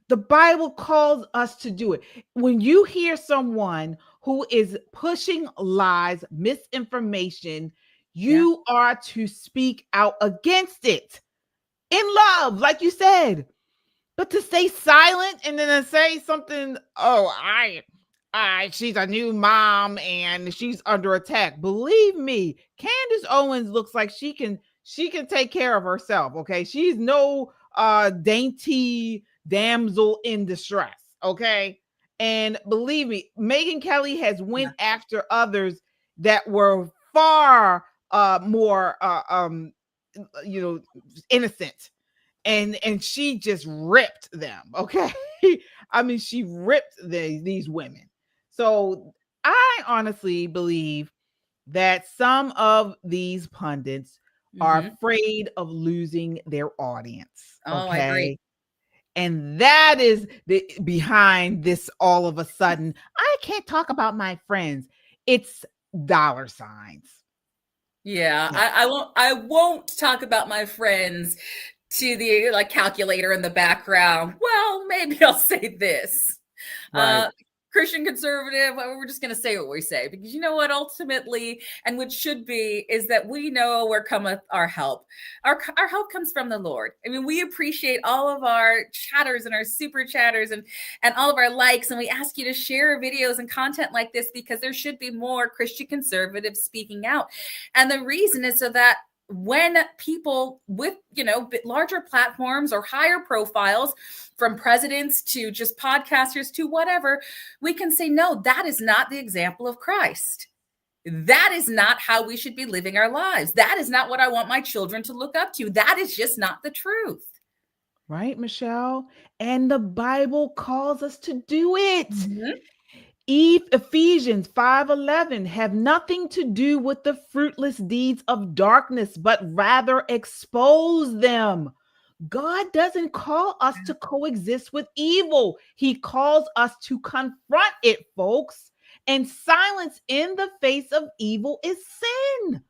The Bible calls us to do it. When you hear someone who is pushing lies, misinformation, you are to speak out against it in love, like you said. But to stay silent and then to say something, she's a new mom and she's under attack. Believe me, Candace Owens looks like she can take care of herself. Okay, she's no dainty damsel in distress. Okay. And believe me, Megyn Kelly has went after others that were far more, innocent, and she just ripped them. Okay, I mean, she ripped these women. So I honestly believe that some of these pundits are afraid of losing their audience. Oh, I agree. And that is behind this all of a sudden. I can't talk about my friends. It's dollar signs. Yeah. I won't talk about my friends to the calculator in the background. Well, maybe I'll say this. Right. Christian conservative, we're just going to say what we say, because you know what, ultimately, and what should be, is that we know where cometh our help. Our help comes from the Lord. I mean, we appreciate all of our chatters and our super chatters and all of our likes. And we ask you to share videos and content like this, because there should be more Christian conservatives speaking out. And the reason is so that when people with, larger platforms or higher profiles, from presidents to just podcasters to whatever, we can say, no, that is not the example of Christ. That is not how we should be living our lives. That is not what I want my children to look up to. That is just not the truth. Right, Michelle? And the Bible calls us to do it. Ephesians 5:11 have nothing to do with the fruitless deeds of darkness, but rather expose them. God doesn't call us to coexist with evil. He calls us to confront it, folks. And silence in the face of evil is sin.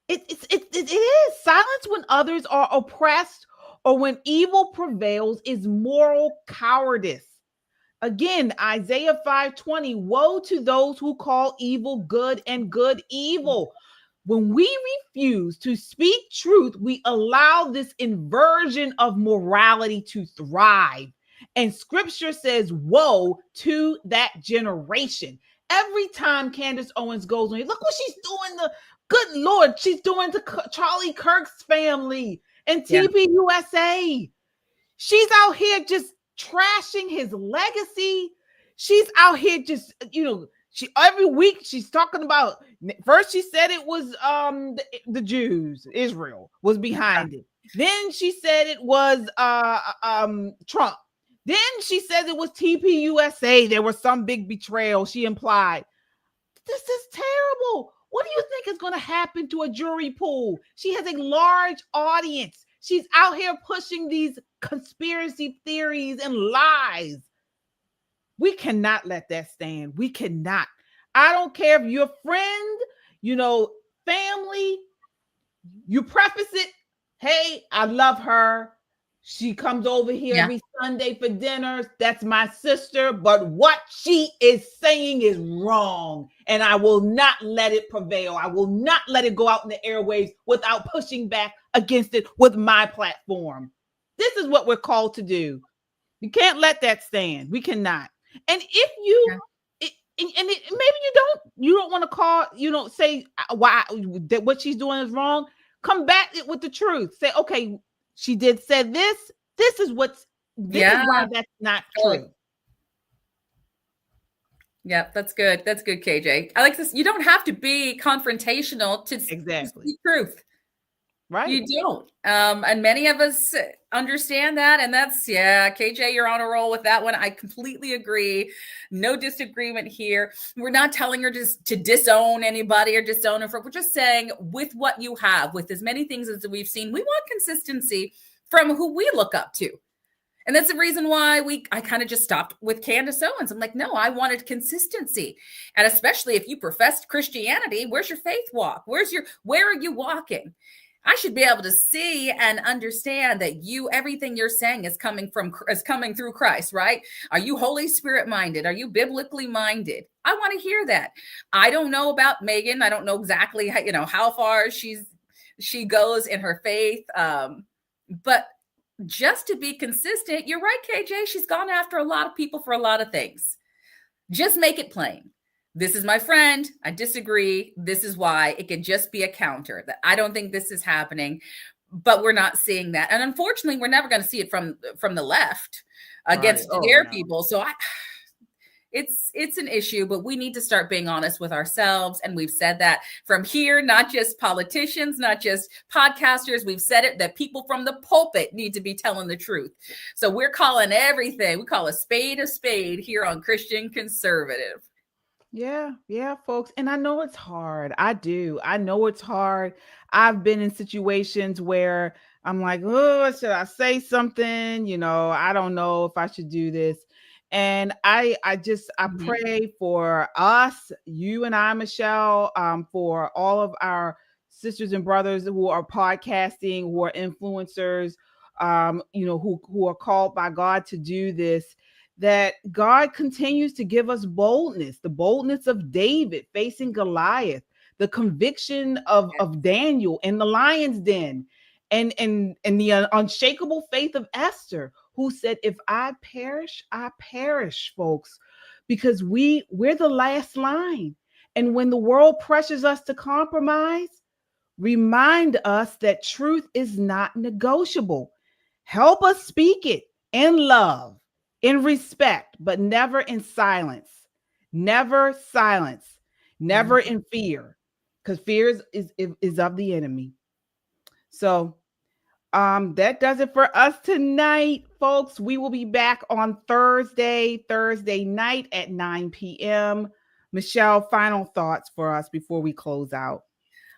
It is. Silence when others are oppressed or when evil prevails is moral cowardice. Again, Isaiah 5:20, woe to those who call evil good and good evil. When we refuse to speak truth, we allow this inversion of morality to thrive. And scripture says, woe to that generation. Every time Candace Owens goes on, look what she's doing. The good Lord, she's doing to Charlie Kirk's family and TPUSA. She's out here just trashing his legacy. She's out here just, she every week she's talking about, first she said it was the Jews, Israel was behind it. Then she said it was Trump. Then she says it was TPUSA. There was some big betrayal, she implied. This is terrible. What do you think is going to happen to a jury pool? She has a large audience. She's out here pushing these conspiracy theories and lies. We cannot let that stand. We cannot. I don't care if you're a friend, family, you preface it. Hey, I love her. She comes over here every Sunday for dinners. That's my sister. But what she is saying is wrong. And I will not let it prevail. I will not let it go out in the airwaves without pushing back against it with my platform. This is what we're called to do. You can't let that stand. We cannot. And if you, maybe you don't want to call, say why that what she's doing is wrong. Come back with the truth. Say, okay, she said this. This is why that's not true. Yeah, that's good. That's good, KJ. I like this. You don't have to be confrontational to speak truth. Right. You don't. And many of us understand that. And that's, KJ, you're on a roll with that one. I completely agree. No disagreement here. We're not telling her to disown anybody or disown her. We're just saying with what you have, with as many things as we've seen, we want consistency from who we look up to. And that's the reason why I kind of just stopped with Candace Owens. I'm like, no, I wanted consistency. And especially if you professed Christianity, where's your faith walk? Where are you walking? I should be able to see and understand that everything you're saying is coming through Christ, right? Are you Holy Spirit minded? Are you biblically minded? I want to hear that. I don't know about Megan. I don't know exactly how far she goes in her faith. But just to be consistent, you're right, KJ. She's gone after a lot of people for a lot of things. Just make it plain. This is my friend. I disagree. This is why. It could just be a counter. That I don't think this is happening, but we're not seeing that. And unfortunately, we're never going to see it from the left against their people. So it's an issue, but we need to start being honest with ourselves. And we've said that from here, not just politicians, not just podcasters. We've said it that people from the pulpit need to be telling the truth. So we're calling everything. We call a spade here on Christian Conservative. Yeah, folks. And I know it's hard. I do. I know it's hard. I've been in situations where I'm like, oh, should I say something? I don't know if I should do this. And I pray for us, you and I, Michelle, for all of our sisters and brothers who are podcasting, who are influencers, who are called by God to do this, that God continues to give us boldness, the boldness of David facing Goliath, the conviction of Daniel in the lion's den, and the unshakable faith of Esther, who said, if I perish, folks, because we're the last line. And when the world pressures us to compromise, remind us that truth is not negotiable. Help us speak it in love, in respect, but never in silence. Never silence. Never in fear, because fear is of the enemy. So that does it for us tonight, folks. We will be back on Thursday night at 9 p.m. Michelle, final thoughts for us before we close out.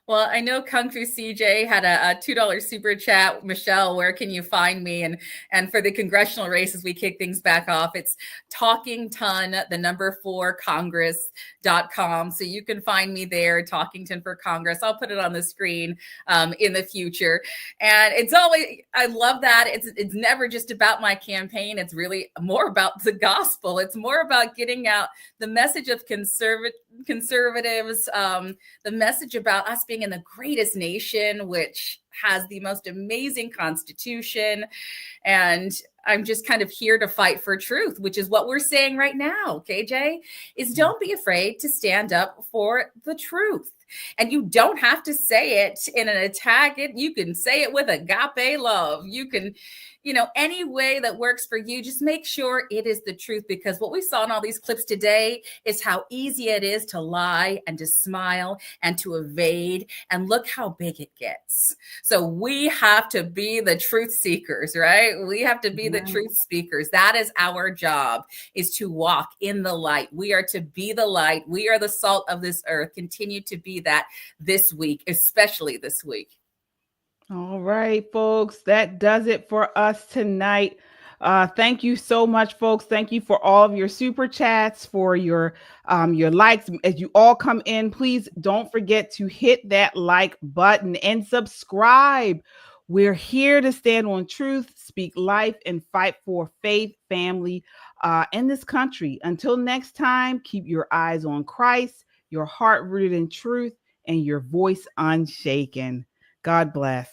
Well, I know Kung Fu CJ had a $2 super chat. Michelle, where can you find me? And for the congressional races, we kick things back off. It's talkington4congress.com. So you can find me there, Talkington for Congress. I'll put it on the screen in the future. And it's always, I love that. It's never just about my campaign. It's really more about the gospel. It's more about getting out the message of conservatives, the message about us being in the greatest nation, which has the most amazing constitution. And I'm just kind of here to fight for truth, which is what we're saying right now, KJ, is don't be afraid to stand up for the truth. And you don't have to say it in an attack. You can say it with agape love. You can, any way that works for you, just make sure it is the truth, because what we saw in all these clips today is how easy it is to lie and to smile and to evade. And look how big it gets. So we have to be the truth seekers, right? We have to be the truth speakers. That is our job, is to walk in the light. We are to be the light. We are the salt of this earth. Continue to be that this week, especially this week. All right, folks, that does it for us tonight. Thank you so much, folks. Thank you for all of your super chats, for your likes. As you all come in, please don't forget to hit that like button and subscribe. We're here to stand on truth, speak life, and fight for faith, family, in this country. Until next time, keep your eyes on Christ, your heart rooted in truth, and your voice unshaken. God bless.